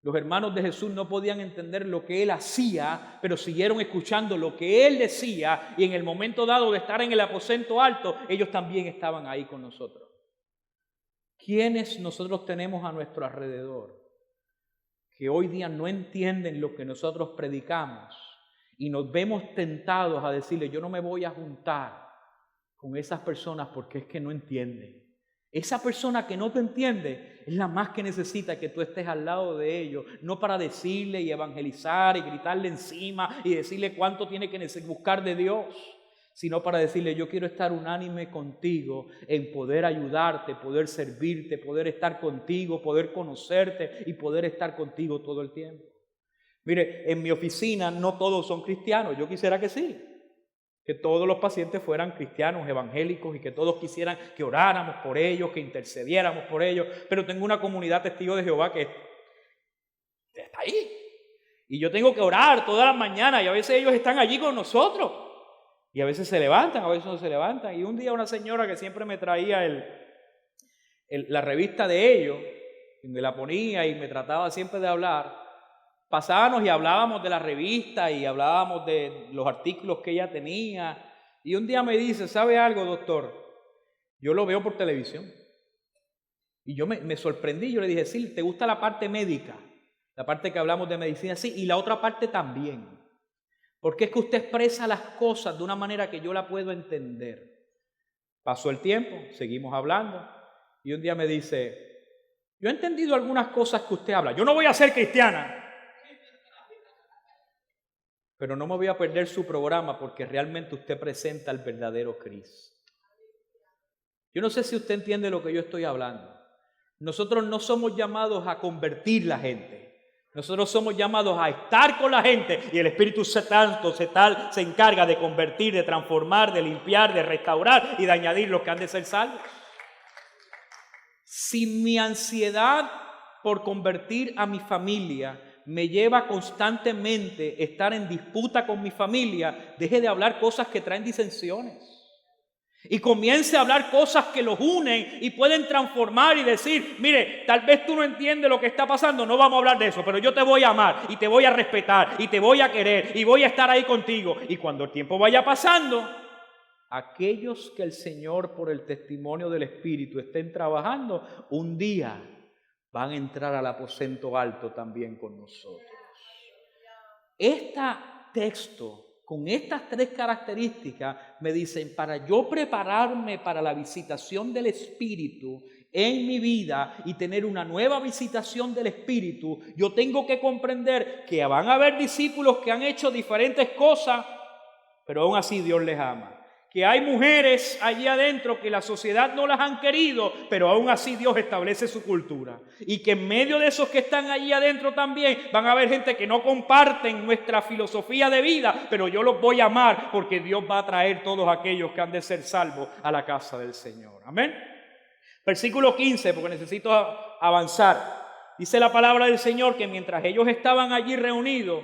Los hermanos de Jesús no podían entender lo que Él hacía, pero siguieron escuchando lo que Él decía, y en el momento dado de estar en el aposento alto, ellos también estaban ahí con nosotros. ¿Quiénes nosotros tenemos a nuestro alrededor que hoy día no entienden lo que nosotros predicamos y nos vemos tentados a decirle, yo no me voy a juntar con esas personas porque es que no entienden? Esa persona que no te entiende es la más que necesita que tú estés al lado de ellos, no para decirle y evangelizar y gritarle encima y decirle cuánto tiene que buscar de Dios, sino para decirle, yo quiero estar unánime contigo en poder ayudarte, poder servirte, poder estar contigo, poder conocerte y poder estar contigo todo el tiempo. Mire, en mi oficina no todos son cristianos, yo quisiera que sí. Que todos los pacientes fueran cristianos, evangélicos, y que todos quisieran que oráramos por ellos, que intercediéramos por ellos. Pero tengo una comunidad testigo de Jehová que está ahí. Y yo tengo que orar todas las mañanas y a veces ellos están allí con nosotros. Y a veces se levantan, a veces no se levantan. Y un día una señora que siempre me traía la revista de ellos, y me la ponía y me trataba siempre de hablar. Pasábamos y hablábamos de la revista y hablábamos de los artículos que ella tenía. Y un día me dice, ¿sabe algo, doctor? Yo lo veo por televisión. Y yo me sorprendí, yo le dije, sí, ¿te gusta la parte médica? La parte que hablamos de medicina, sí, y la otra parte también. Porque es que usted expresa las cosas de una manera que yo la puedo entender. Pasó el tiempo, seguimos hablando, y un día me dice, yo he entendido algunas cosas que usted habla. Yo no voy a ser cristiana, pero no me voy a perder su programa porque realmente usted presenta al verdadero Cristo. Yo no sé si usted entiende lo que yo estoy hablando. Nosotros no somos llamados a convertir la gente. Nosotros somos llamados a estar con la gente y el Espíritu Santo se encarga de convertir, de transformar, de limpiar, de restaurar y de añadir los que han de ser salvos. Si mi ansiedad por convertir a mi familia me lleva constantemente a estar en disputa con mi familia, deje de hablar cosas que traen disensiones y comience a hablar cosas que los unen y pueden transformar y decir, mire, tal vez tú no entiendes lo que está pasando, no vamos a hablar de eso, pero yo te voy a amar y te voy a respetar y te voy a querer y voy a estar ahí contigo. Y cuando el tiempo vaya pasando, aquellos que el Señor por el testimonio del Espíritu estén trabajando, un día van a entrar al aposento alto también con nosotros. Este texto, con estas tres características, me dicen, para yo prepararme para la visitación del Espíritu en mi vida y tener una nueva visitación del Espíritu, yo tengo que comprender que van a haber discípulos que han hecho diferentes cosas, pero aún así Dios les ama. Que hay mujeres allí adentro que la sociedad no las han querido, pero aún así Dios establece su cultura. Y que en medio de esos que están allí adentro también van a haber gente que no comparten nuestra filosofía de vida, pero yo los voy a amar porque Dios va a traer todos aquellos que han de ser salvos a la casa del Señor. Amén. Versículo 15, porque necesito avanzar. Dice la palabra del Señor que mientras ellos estaban allí reunidos,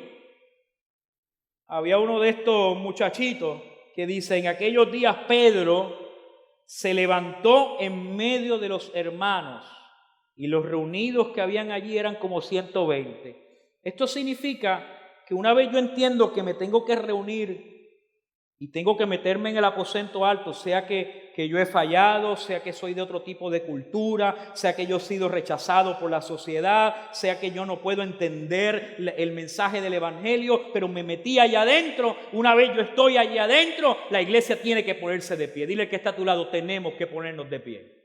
había uno de estos muchachitos que dice, en aquellos días Pedro se levantó en medio de los hermanos y los reunidos que habían allí eran como 120. Esto significa que una vez yo entiendo que me tengo que reunir y tengo que meterme en el aposento alto, sea que yo he fallado, sea que soy de otro tipo de cultura, sea que yo he sido rechazado por la sociedad, sea que yo no puedo entender el mensaje del Evangelio, pero me metí allá adentro. Una vez yo estoy allá adentro, la iglesia tiene que ponerse de pie. Dile que está a tu lado, tenemos que ponernos de pie.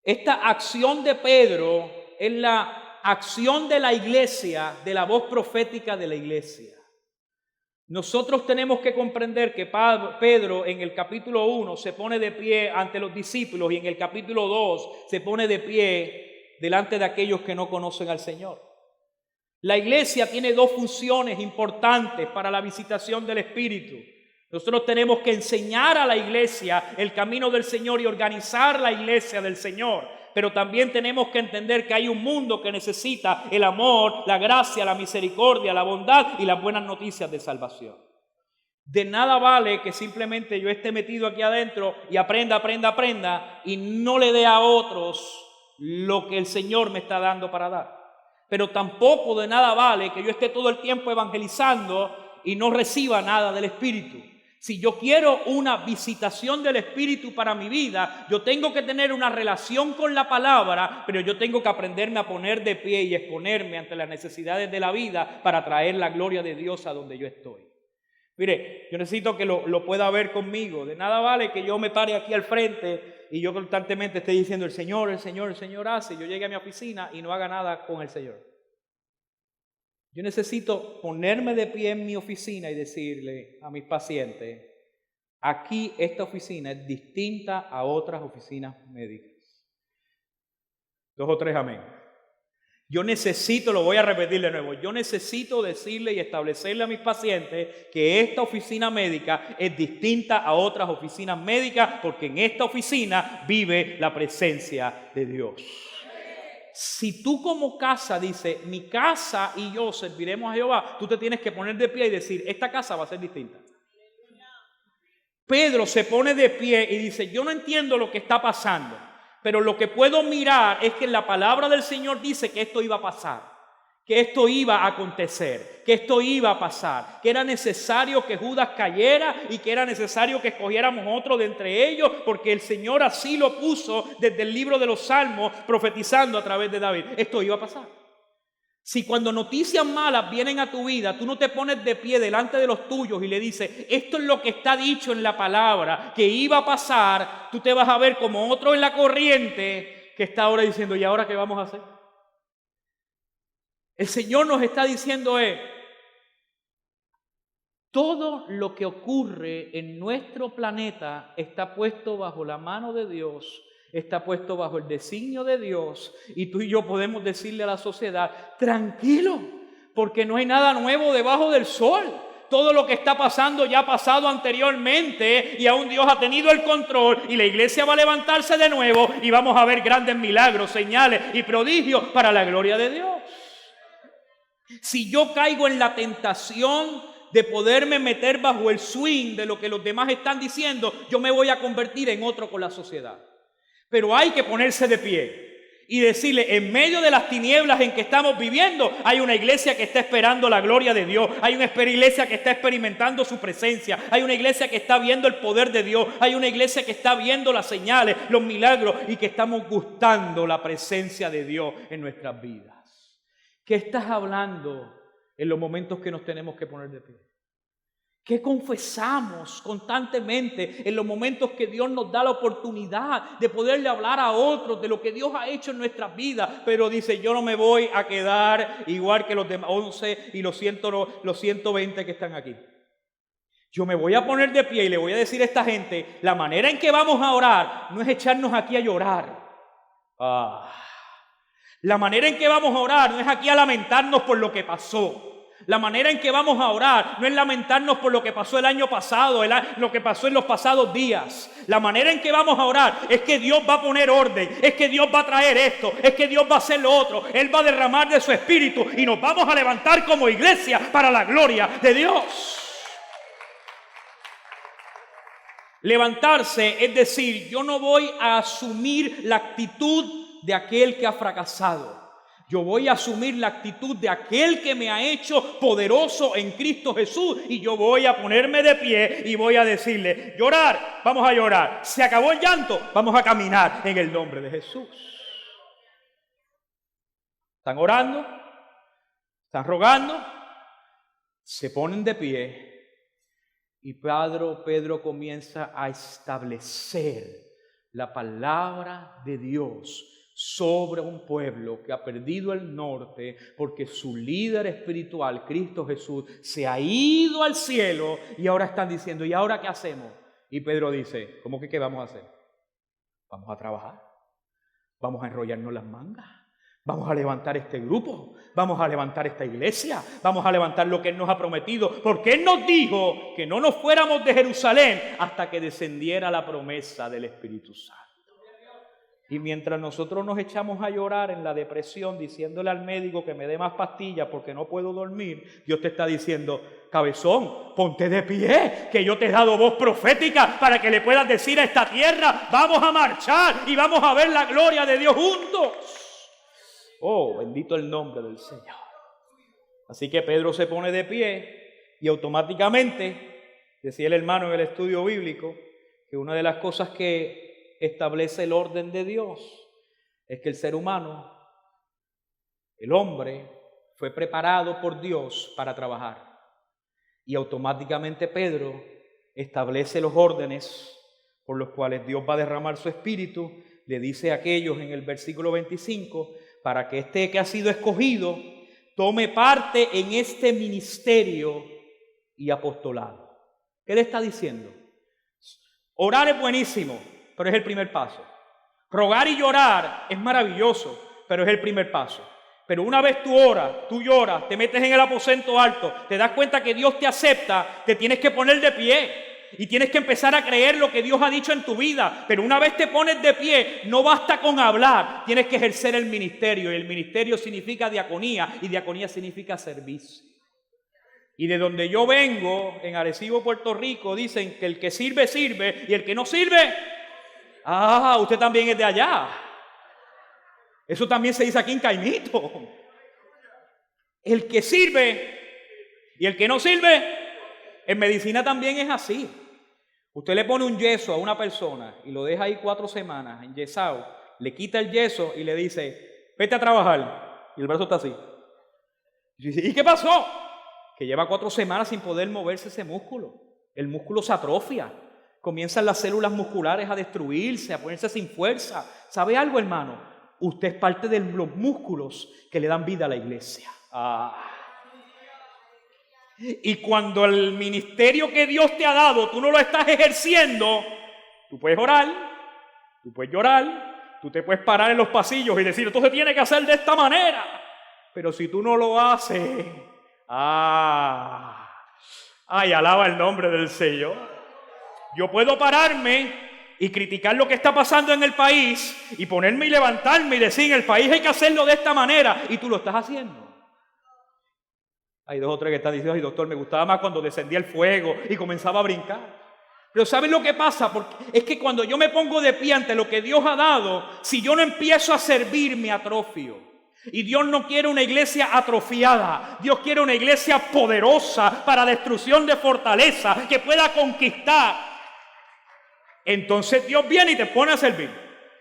Esta acción de Pedro es la acción de la iglesia, de la voz profética de la iglesia. Nosotros tenemos que comprender que Pedro en el capítulo 1 se pone de pie ante los discípulos y en el capítulo 2 se pone de pie delante de aquellos que no conocen al Señor. La iglesia tiene dos funciones importantes para la visitación del Espíritu. Nosotros tenemos que enseñar a la iglesia el camino del Señor y organizar la iglesia del Señor. Pero también tenemos que entender que hay un mundo que necesita el amor, la gracia, la misericordia, la bondad y las buenas noticias de salvación. De nada vale que simplemente yo esté metido aquí adentro y aprenda y no le dé a otros lo que el Señor me está dando para dar. Pero tampoco de nada vale que yo esté todo el tiempo evangelizando y no reciba nada del Espíritu. Si yo quiero una visitación del Espíritu para mi vida, yo tengo que tener una relación con la palabra, pero yo tengo que aprenderme a poner de pie y exponerme ante las necesidades de la vida para traer la gloria de Dios a donde yo estoy. Mire, yo necesito que lo pueda ver conmigo. De nada vale que yo me pare aquí al frente y yo constantemente esté diciendo el Señor hace. Yo llegue a mi oficina y no haga nada con el Señor. Yo necesito ponerme de pie en mi oficina y decirle a mis pacientes, aquí esta oficina es distinta a otras oficinas médicas. 2 o 3 amén. Yo necesito, lo voy a repetir de nuevo, yo necesito decirle y establecerle a mis pacientes que esta oficina médica es distinta a otras oficinas médicas porque en esta oficina vive la presencia de Dios. Si tú como casa dices, mi casa y yo serviremos a Jehová, tú te tienes que poner de pie y decir, esta casa va a ser distinta. Pedro se pone de pie y dice, yo no entiendo lo que está pasando, pero lo que puedo mirar es que la palabra del Señor dice que esto iba a pasar, que esto iba a acontecer, que esto iba a pasar, que era necesario que Judas cayera y que era necesario que escogiéramos otro de entre ellos, porque el Señor así lo puso desde el libro de los Salmos, profetizando a través de David. Esto iba a pasar. Si cuando noticias malas vienen a tu vida, tú no te pones de pie delante de los tuyos y le dices, esto es lo que está dicho en la palabra, que iba a pasar, tú te vas a ver como otro en la corriente que está ahora diciendo, ¿y ahora qué vamos a hacer? El Señor nos está diciendo todo lo que ocurre en nuestro planeta está puesto bajo la mano de Dios, está puesto bajo el designio de Dios y tú y yo podemos decirle a la sociedad, tranquilo, porque no hay nada nuevo debajo del sol. Todo lo que está pasando ya ha pasado anteriormente y aún Dios ha tenido el control y la iglesia va a levantarse de nuevo y vamos a ver grandes milagros, señales y prodigios para la gloria de Dios. Si yo caigo en la tentación de poderme meter bajo el swing de lo que los demás están diciendo, yo me voy a convertir en otro con la sociedad. Pero hay que ponerse de pie y decirle, en medio de las tinieblas en que estamos viviendo, hay una iglesia que está esperando la gloria de Dios, hay una iglesia que está experimentando su presencia, hay una iglesia que está viendo el poder de Dios, hay una iglesia que está viendo las señales, los milagros y que estamos gustando la presencia de Dios en nuestras vidas. ¿Qué estás hablando en los momentos que nos tenemos que poner de pie? ¿Qué confesamos constantemente en los momentos que Dios nos da la oportunidad de poderle hablar a otros de lo que Dios ha hecho en nuestras vidas? Pero dice, yo no me voy a quedar igual que los demás 11 y los 120 que están aquí. Yo me voy a poner de pie y le voy a decir a esta gente, la manera en que vamos a orar no es echarnos aquí a llorar. La manera en que vamos a orar no es aquí a lamentarnos por lo que pasó. La manera en que vamos a orar no es lamentarnos por lo que pasó el año pasado, lo que pasó en los pasados días. La manera en que vamos a orar es que Dios va a poner orden, es que Dios va a traer esto, es que Dios va a hacer lo otro. Él va a derramar de su espíritu y nos vamos a levantar como iglesia para la gloria de Dios. Levantarse es decir, yo no voy a asumir la actitud de aquel que ha fracasado. Yo voy a asumir la actitud de aquel que me ha hecho poderoso en Cristo Jesús y yo voy a ponerme de pie y voy a decirle, llorar, vamos a llorar. Se acabó el llanto, vamos a caminar en el nombre de Jesús. ¿Están orando? ¿Están rogando? Se ponen de pie y Pedro comienza a establecer la palabra de Dios sobre un pueblo que ha perdido el norte porque su líder espiritual, Cristo Jesús, se ha ido al cielo y ahora están diciendo, ¿y ahora qué hacemos? Y Pedro dice, ¿cómo que qué vamos a hacer? Vamos a trabajar, vamos a enrollarnos las mangas, vamos a levantar este grupo, vamos a levantar esta iglesia, vamos a levantar lo que Él nos ha prometido, porque Él nos dijo que no nos fuéramos de Jerusalén hasta que descendiera la promesa del Espíritu Santo. Y mientras nosotros nos echamos a llorar en la depresión, diciéndole al médico que me dé más pastillas porque no puedo dormir, Dios te está diciendo, cabezón, ponte de pie, que yo te he dado voz profética para que le puedas decir a esta tierra, vamos a marchar y vamos a ver la gloria de Dios juntos. Oh, bendito el nombre del Señor. Así que Pedro se pone de pie y automáticamente, decía el hermano en el estudio bíblico, que una de las cosas que establece el orden de Dios es que el ser humano, el hombre, fue preparado por Dios para trabajar. Y automáticamente Pedro establece los órdenes por los cuales Dios va a derramar su espíritu. Le dice a aquellos en el versículo 25, para que este que ha sido escogido tome parte en este ministerio y apostolado. ¿Qué le está diciendo? Orar es buenísimo, pero es el primer paso. Rogar y llorar es maravilloso, pero es el primer paso. Pero una vez tú oras, tú lloras, te metes en el aposento alto, te das cuenta que Dios te acepta, te tienes que poner de pie y tienes que empezar a creer lo que Dios ha dicho en tu vida. Pero una vez te pones de pie, no basta con hablar, tienes que ejercer el ministerio. Y el ministerio significa diaconía y diaconía significa servicio. Y de donde yo vengo, en Arecibo, Puerto Rico, dicen que el que sirve, sirve y el que no sirve... Ah, usted también es de allá. Eso también se dice aquí en Caimito. El que sirve y el que no sirve, en medicina también es así. Usted le pone un yeso a una persona y lo deja ahí 4 semanas enyesado, le quita el yeso y le dice, vete a trabajar. Y el brazo está así. Y dice, ¿y qué pasó? Que lleva 4 semanas sin poder moverse ese músculo. El músculo se atrofia. Comienzan las células musculares a destruirse, a ponerse sin fuerza. ¿Sabe algo, hermano? Usted es parte de los músculos que le dan vida a la iglesia. Y cuando el ministerio que Dios te ha dado, tú no lo estás ejerciendo, tú puedes orar, tú puedes llorar, tú te puedes parar en los pasillos y decir, esto se tiene que hacer de esta manera. Pero si tú no lo haces, ay, alaba el nombre del Señor. Yo puedo pararme y criticar lo que está pasando en el país y ponerme y levantarme y decir, en el país hay que hacerlo de esta manera, y tú lo estás haciendo. Hay 2 o 3 que están diciendo, ay doctor, me gustaba más cuando descendía el fuego y comenzaba a brincar. Pero ¿saben lo que pasa? Porque es que cuando yo me pongo de pie ante lo que Dios ha dado, si yo no empiezo a servir, me atrofio. Y Dios no quiere una iglesia atrofiada. Dios quiere una iglesia poderosa para destrucción de fortaleza, que pueda conquistar. Entonces Dios viene y te pone a servir,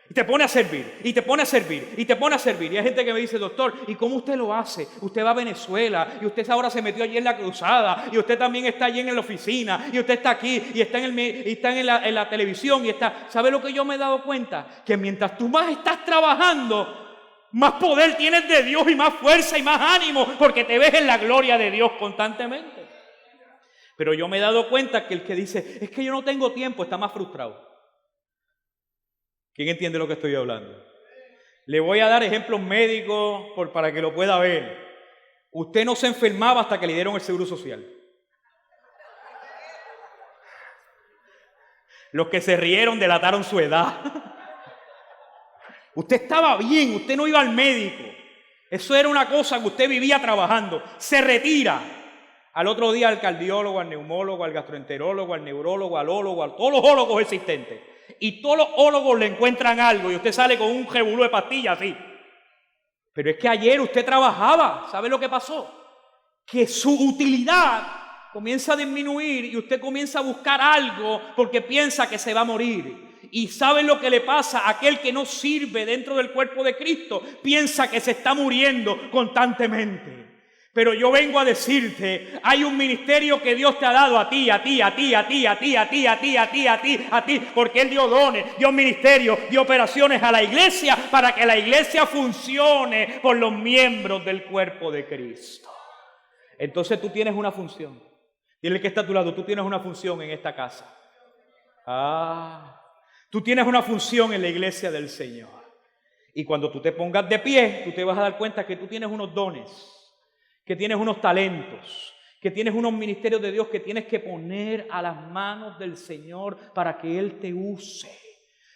y te pone a servir, y te pone a servir, y te pone a servir. Y hay gente que me dice, doctor, ¿y cómo usted lo hace? Usted va a Venezuela, y usted ahora se metió allí en la cruzada, y usted también está allí en la oficina, y usted está aquí, y está en la televisión, y está... ¿Sabe lo que yo me he dado cuenta? Que mientras tú más estás trabajando, más poder tienes de Dios y más fuerza y más ánimo, porque te ves en la gloria de Dios constantemente. Pero yo me he dado cuenta que el que dice, es que yo no tengo tiempo, está más frustrado. ¿Quién entiende lo que estoy hablando? Le voy a dar ejemplos médicos para que lo pueda ver. Usted no se enfermaba hasta que le dieron el seguro social. Los que se rieron delataron su edad. Usted estaba bien, usted no iba al médico. Eso era una cosa que usted vivía trabajando. Se retira. Al otro día al cardiólogo, al neumólogo, al gastroenterólogo, al neurólogo, al ólogo, a todos los ólogos existentes. Y todos los ólogos le encuentran algo y usted sale con un revolú de pastillas así. Pero es que ayer usted trabajaba. ¿Sabe lo que pasó? Que su utilidad comienza a disminuir y usted comienza a buscar algo porque piensa que se va a morir. Y ¿sabe lo que le pasa a aquel que no sirve dentro del cuerpo de Cristo? Piensa que se está muriendo constantemente. Pero yo vengo a decirte, hay un ministerio que Dios te ha dado a ti, porque Él dio dones, dio ministerios, dio operaciones a la iglesia para que la iglesia funcione por los miembros del cuerpo de Cristo. Entonces tú tienes una función. Dile que está a tu lado, tú tienes una función en esta casa. Tú tienes una función en la iglesia del Señor. Y cuando tú te pongas de pie, tú te vas a dar cuenta que tú tienes unos dones, que tienes unos talentos, que tienes unos ministerios de Dios que tienes que poner a las manos del Señor para que Él te use.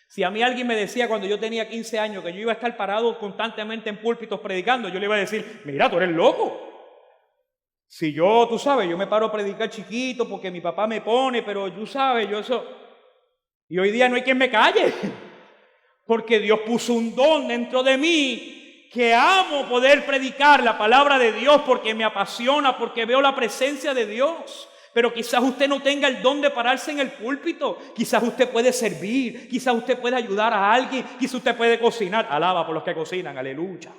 Si a mí alguien me decía cuando yo tenía 15 años que yo iba a estar parado constantemente en púlpitos predicando, yo le iba a decir, mira, tú eres loco. Si yo, tú sabes, yo me paro a predicar chiquito porque mi papá me pone, pero tú sabes, yo eso... Y hoy día no hay quien me calle, porque Dios puso un don dentro de mí, que amo poder predicar la palabra de Dios porque me apasiona, porque veo la presencia de Dios. Pero quizás usted no tenga el don de pararse en el púlpito. Quizás usted puede servir, quizás usted puede ayudar a alguien, quizás usted puede cocinar. Alaba por los que cocinan, aleluya.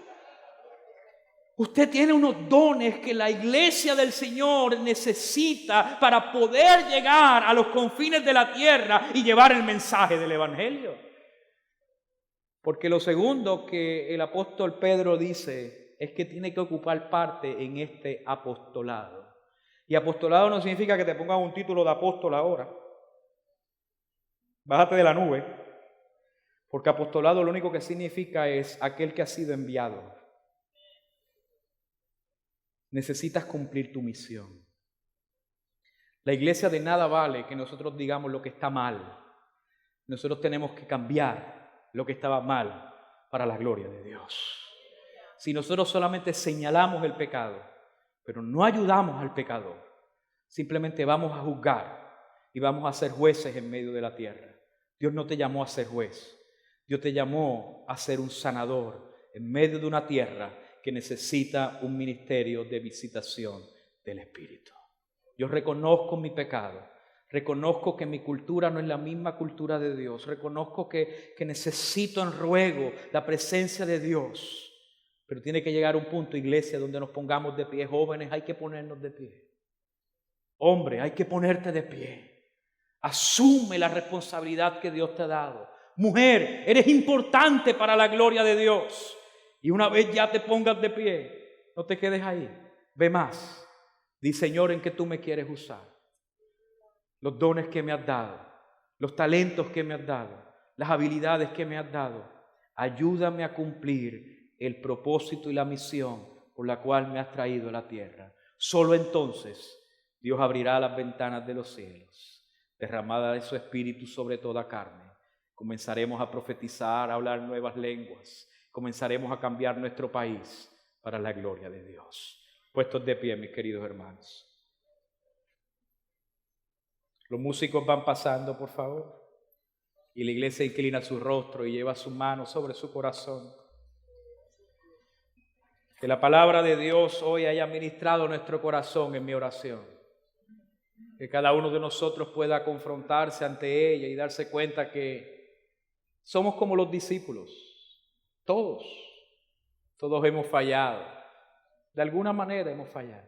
Usted tiene unos dones que la iglesia del Señor necesita para poder llegar a los confines de la tierra y llevar el mensaje del evangelio. Porque lo segundo que el apóstol Pedro dice es que tiene que ocupar parte en este apostolado. Y apostolado no significa que te pongan un título de apóstol ahora. Bájate de la nube. Porque apostolado lo único que significa es aquel que ha sido enviado. Necesitas cumplir tu misión. La iglesia de nada vale que nosotros digamos lo que está mal. Nosotros tenemos que cambiar lo que estaba mal para la gloria de Dios. Si nosotros solamente señalamos el pecado, pero no ayudamos al pecador, simplemente vamos a juzgar y vamos a ser jueces en medio de la tierra. Dios no te llamó a ser juez. Dios te llamó a ser un sanador en medio de una tierra que necesita un ministerio de visitación del Espíritu. Yo reconozco mi pecado. Reconozco que mi cultura no es la misma cultura de Dios. Reconozco que necesito en ruego la presencia de Dios. Pero tiene que llegar un punto, iglesia, donde nos pongamos de pie. Jóvenes, hay que ponernos de pie. Hombre, hay que ponerte de pie. Asume la responsabilidad que Dios te ha dado. Mujer, eres importante para la gloria de Dios. Y una vez ya te pongas de pie, no te quedes ahí. Ve más. Di, Señor, ¿en qué tú me quieres usar? Los dones que me has dado, los talentos que me has dado, las habilidades que me has dado. Ayúdame a cumplir el propósito y la misión por la cual me has traído a la tierra. Solo entonces Dios abrirá las ventanas de los cielos, derramada de su Espíritu sobre toda carne. Comenzaremos a profetizar, a hablar nuevas lenguas. Comenzaremos a cambiar nuestro país para la gloria de Dios. Puestos de pie, mis queridos hermanos. Los músicos van pasando, por favor. Y la iglesia inclina su rostro y lleva su mano sobre su corazón. Que la palabra de Dios hoy haya ministrado nuestro corazón en mi oración. Que cada uno de nosotros pueda confrontarse ante ella y darse cuenta que somos como los discípulos. Todos hemos fallado. De alguna manera hemos fallado.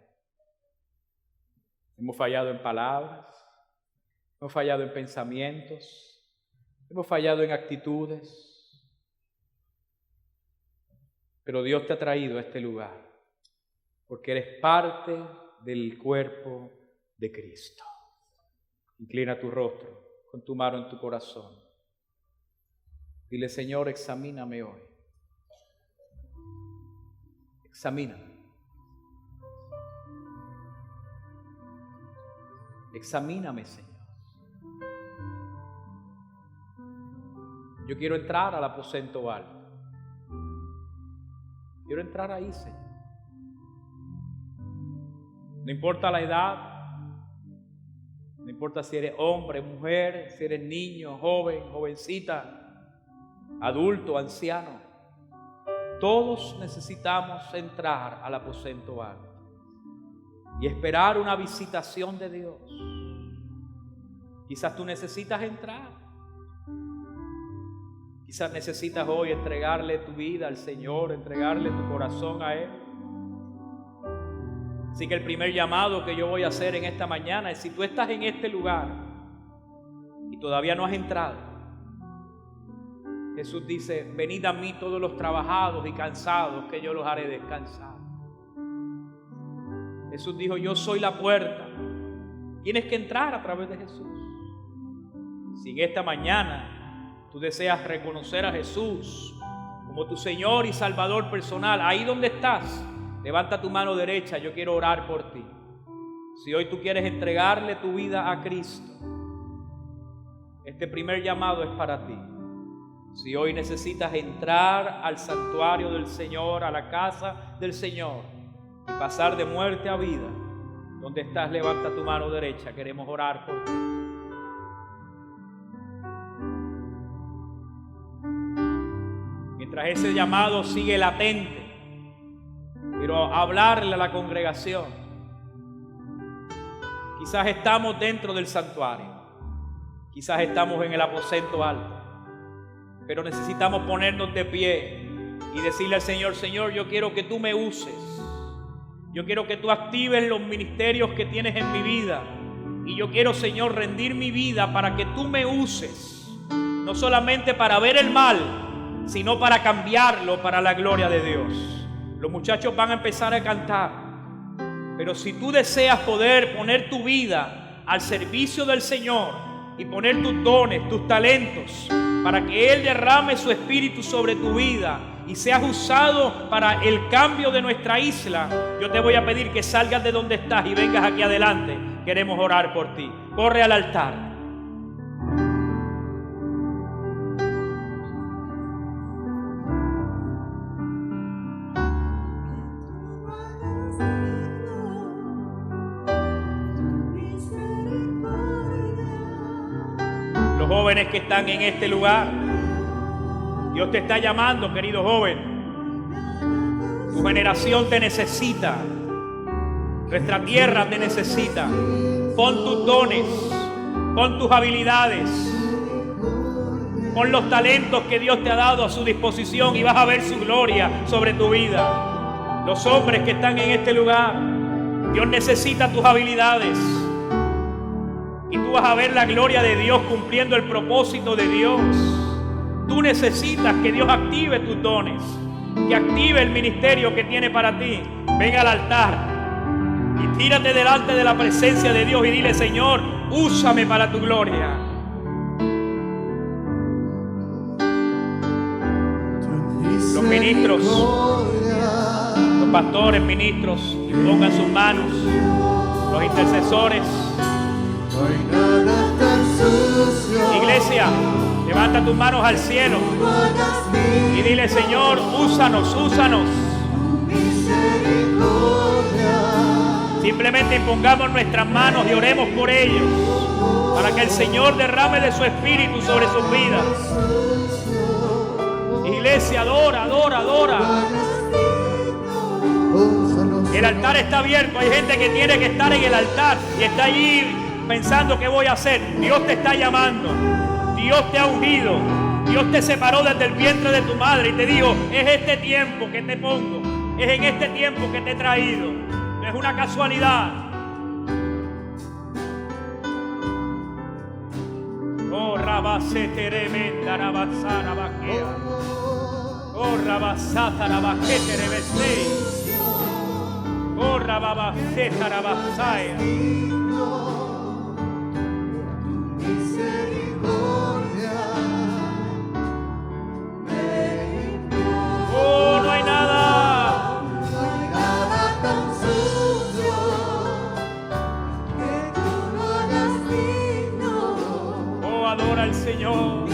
Hemos fallado en palabras. Hemos fallado en pensamientos, hemos fallado en actitudes, pero Dios te ha traído a este lugar porque eres parte del cuerpo de Cristo. Inclina tu rostro con tu mano en tu corazón. Dile, Señor, examíname hoy. Examíname. Examíname, Señor. Yo quiero entrar al aposento alto. Quiero entrar ahí, Señor. No importa la edad, no importa si eres hombre, mujer, si eres niño, joven, jovencita, adulto, anciano. Todos necesitamos entrar al aposento alto y esperar una visitación de Dios. Quizás tú necesitas entrar. Quizás necesitas hoy entregarle tu vida al Señor, entregarle tu corazón a Él. Así que el primer llamado que yo voy a hacer en esta mañana es: si tú estás en este lugar y todavía no has entrado, Jesús dice: venid a mí todos los trabajados y cansados, que yo los haré descansar. Jesús dijo: yo soy la puerta. Tienes que entrar a través de Jesús. Si en esta mañana tú deseas reconocer a Jesús como tu Señor y Salvador personal, ahí donde estás, levanta tu mano derecha, yo quiero orar por ti. Si hoy tú quieres entregarle tu vida a Cristo, este primer llamado es para ti. Si hoy necesitas entrar al santuario del Señor, a la casa del Señor, y pasar de muerte a vida, donde estás, levanta tu mano derecha, queremos orar por ti. Mientras ese llamado sigue latente, quiero hablarle a la congregación. Quizás estamos dentro del santuario, quizás estamos en el aposento alto, pero necesitamos ponernos de pie y decirle al Señor: Señor, yo quiero que tú me uses. Yo quiero que tú actives los ministerios que tienes en mi vida. Y yo quiero, Señor, rendir mi vida para que tú me uses. No solamente para ver el mal, sino para cambiarlo para la gloria de Dios. Los muchachos van a empezar a cantar. Pero si tú deseas poder poner tu vida al servicio del Señor y poner tus dones, tus talentos, para que Él derrame su espíritu sobre tu vida y seas usado para el cambio de nuestra isla, yo te voy a pedir que salgas de donde estás y vengas aquí adelante. Queremos orar por ti. Corre al altar. Los jóvenes que están en este lugar, Dios te está llamando, querido joven. Tu generación te necesita. Nuestra tierra te necesita. Pon tus dones, pon tus habilidades, pon los talentos que Dios te ha dado a su disposición y vas a ver su gloria sobre tu vida. Los hombres que están en este lugar, Dios necesita tus habilidades. Y tú vas a ver la gloria de Dios cumpliendo el propósito de Dios. Tú necesitas que Dios active tus dones, que active el ministerio que tiene para ti. Ven al altar y tírate delante de la presencia de Dios y dile: Señor, úsame para tu gloria. Los ministros, los pastores, ministros, pongan sus manos. Los intercesores. Iglesia, levanta tus manos al cielo y dile: Señor, úsanos, úsanos. Simplemente impongamos nuestras manos y oremos por ellos, para que el Señor derrame de su espíritu sobre sus vidas. Iglesia, adora, adora, adora. El altar está abierto. Hay gente que tiene que estar en el altar y está allí pensando: ¿qué voy a hacer? Dios te está llamando. Dios te ha ungido. Dios te separó desde el vientre de tu madre y te dijo: es este tiempo que te pongo. Es en este tiempo que te he traído. No es una casualidad. Oh, rabase tremenda, rabasana vaquea. Oh, rabasata, rabaquete, rebesei. Oh, rababaseta, rabasaya. Oh, no hay nada. No hay nada tan sucio que tú no hagas digno. Oh, adora al Señor.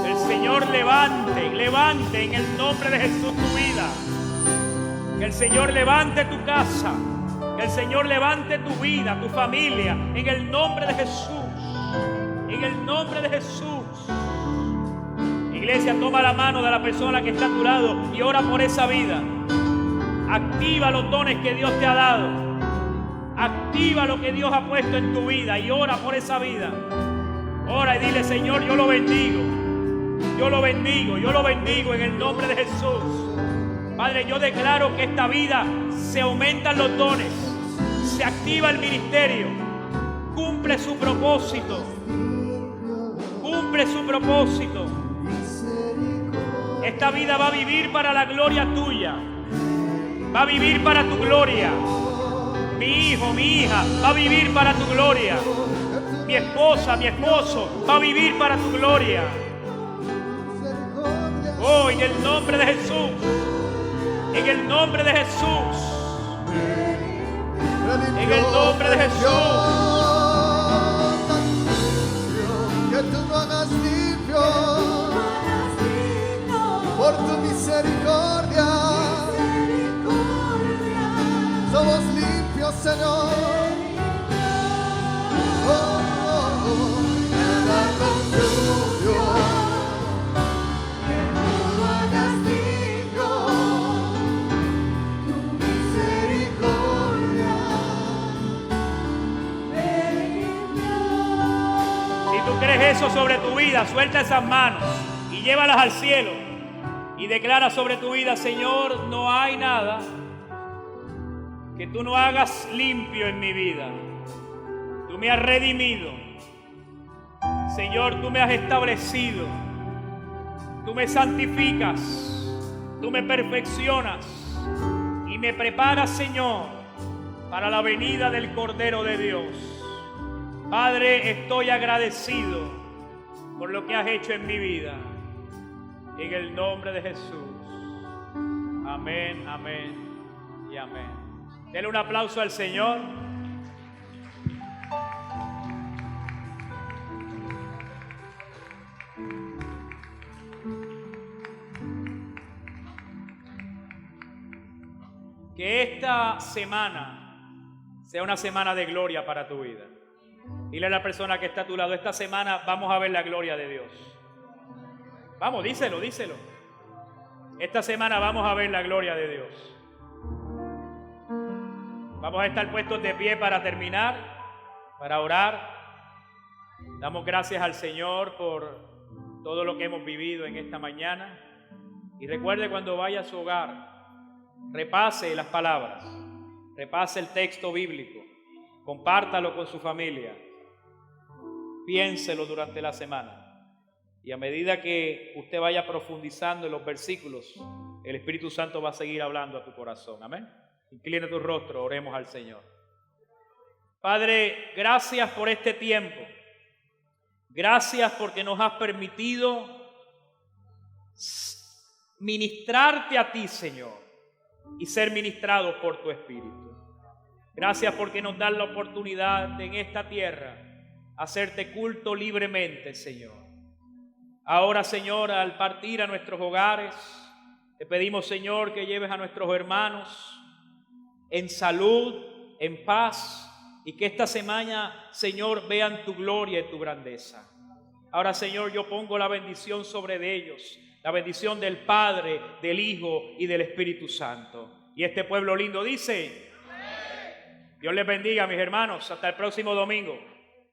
El Señor levante en el nombre de Jesús tu vida. Que el Señor levante tu casa. Que el Señor levante tu vida, tu familia, en el nombre de Jesús. En el nombre de Jesús. Iglesia, toma la mano de la persona que está a tu lado y ora por esa vida. Activa los dones que Dios te ha dado. Activa lo que Dios ha puesto en tu vida y ora por esa vida. Ora y dile: Señor, yo lo bendigo. Yo lo bendigo en el nombre de Jesús. Padre, yo declaro que esta vida se aumentan los dones, se activa el ministerio, cumple su propósito, Esta vida va a vivir para la gloria tuya, va a vivir para tu gloria. Mi hijo, mi hija va a vivir para tu gloria. Mi esposa, mi esposo va a vivir para tu gloria. Oh, en el nombre de Jesús. En el nombre de Jesús. En el nombre de Jesús. Que tú lo hagas limpio por tu misericordia. Somos limpios, Señor. ¿Crees eso sobre tu vida? Suelta esas manos y llévalas al cielo y declara sobre tu vida: Señor, no hay nada que tú no hagas limpio en mi vida. Tú me has redimido, Señor, tú me has establecido, tú me santificas, tú me perfeccionas y me preparas, Señor, para la venida del Cordero de Dios. Padre, estoy agradecido por lo que has hecho en mi vida. En el nombre de Jesús. Amén, amén y amén. Denle un aplauso al Señor. Que esta semana sea una semana de gloria para tu vida. Dile a la persona que está a tu lado: esta semana vamos a ver la gloria de Dios. Vamos, díselo. Esta semana vamos a ver la gloria de Dios. Vamos a estar puestos de pie para terminar, para orar. Damos gracias al Señor por todo lo que hemos vivido en esta mañana. Y recuerde, cuando vaya a su hogar, repase las palabras, repase el texto bíblico, compártalo con su familia. Piénselo durante la semana. Y a medida que usted vaya profundizando en los versículos, el Espíritu Santo va a seguir hablando a tu corazón. Amén. Inclina tu rostro, oremos al Señor. Padre, gracias por este tiempo. Gracias porque nos has permitido ministrarte a ti, Señor, y ser ministrados por tu Espíritu. Gracias porque nos das la oportunidad de, en esta tierra, hacerte culto libremente, Señor. Ahora, Señor, al partir a nuestros hogares, te pedimos, Señor, que lleves a nuestros hermanos en salud, en paz, y que esta semana, Señor, vean tu gloria y tu grandeza. Ahora, Señor, yo pongo la bendición sobre de ellos, la bendición del Padre, del Hijo y del Espíritu Santo. Y este pueblo lindo dice: Dios les bendiga, mis hermanos. Hasta el próximo domingo.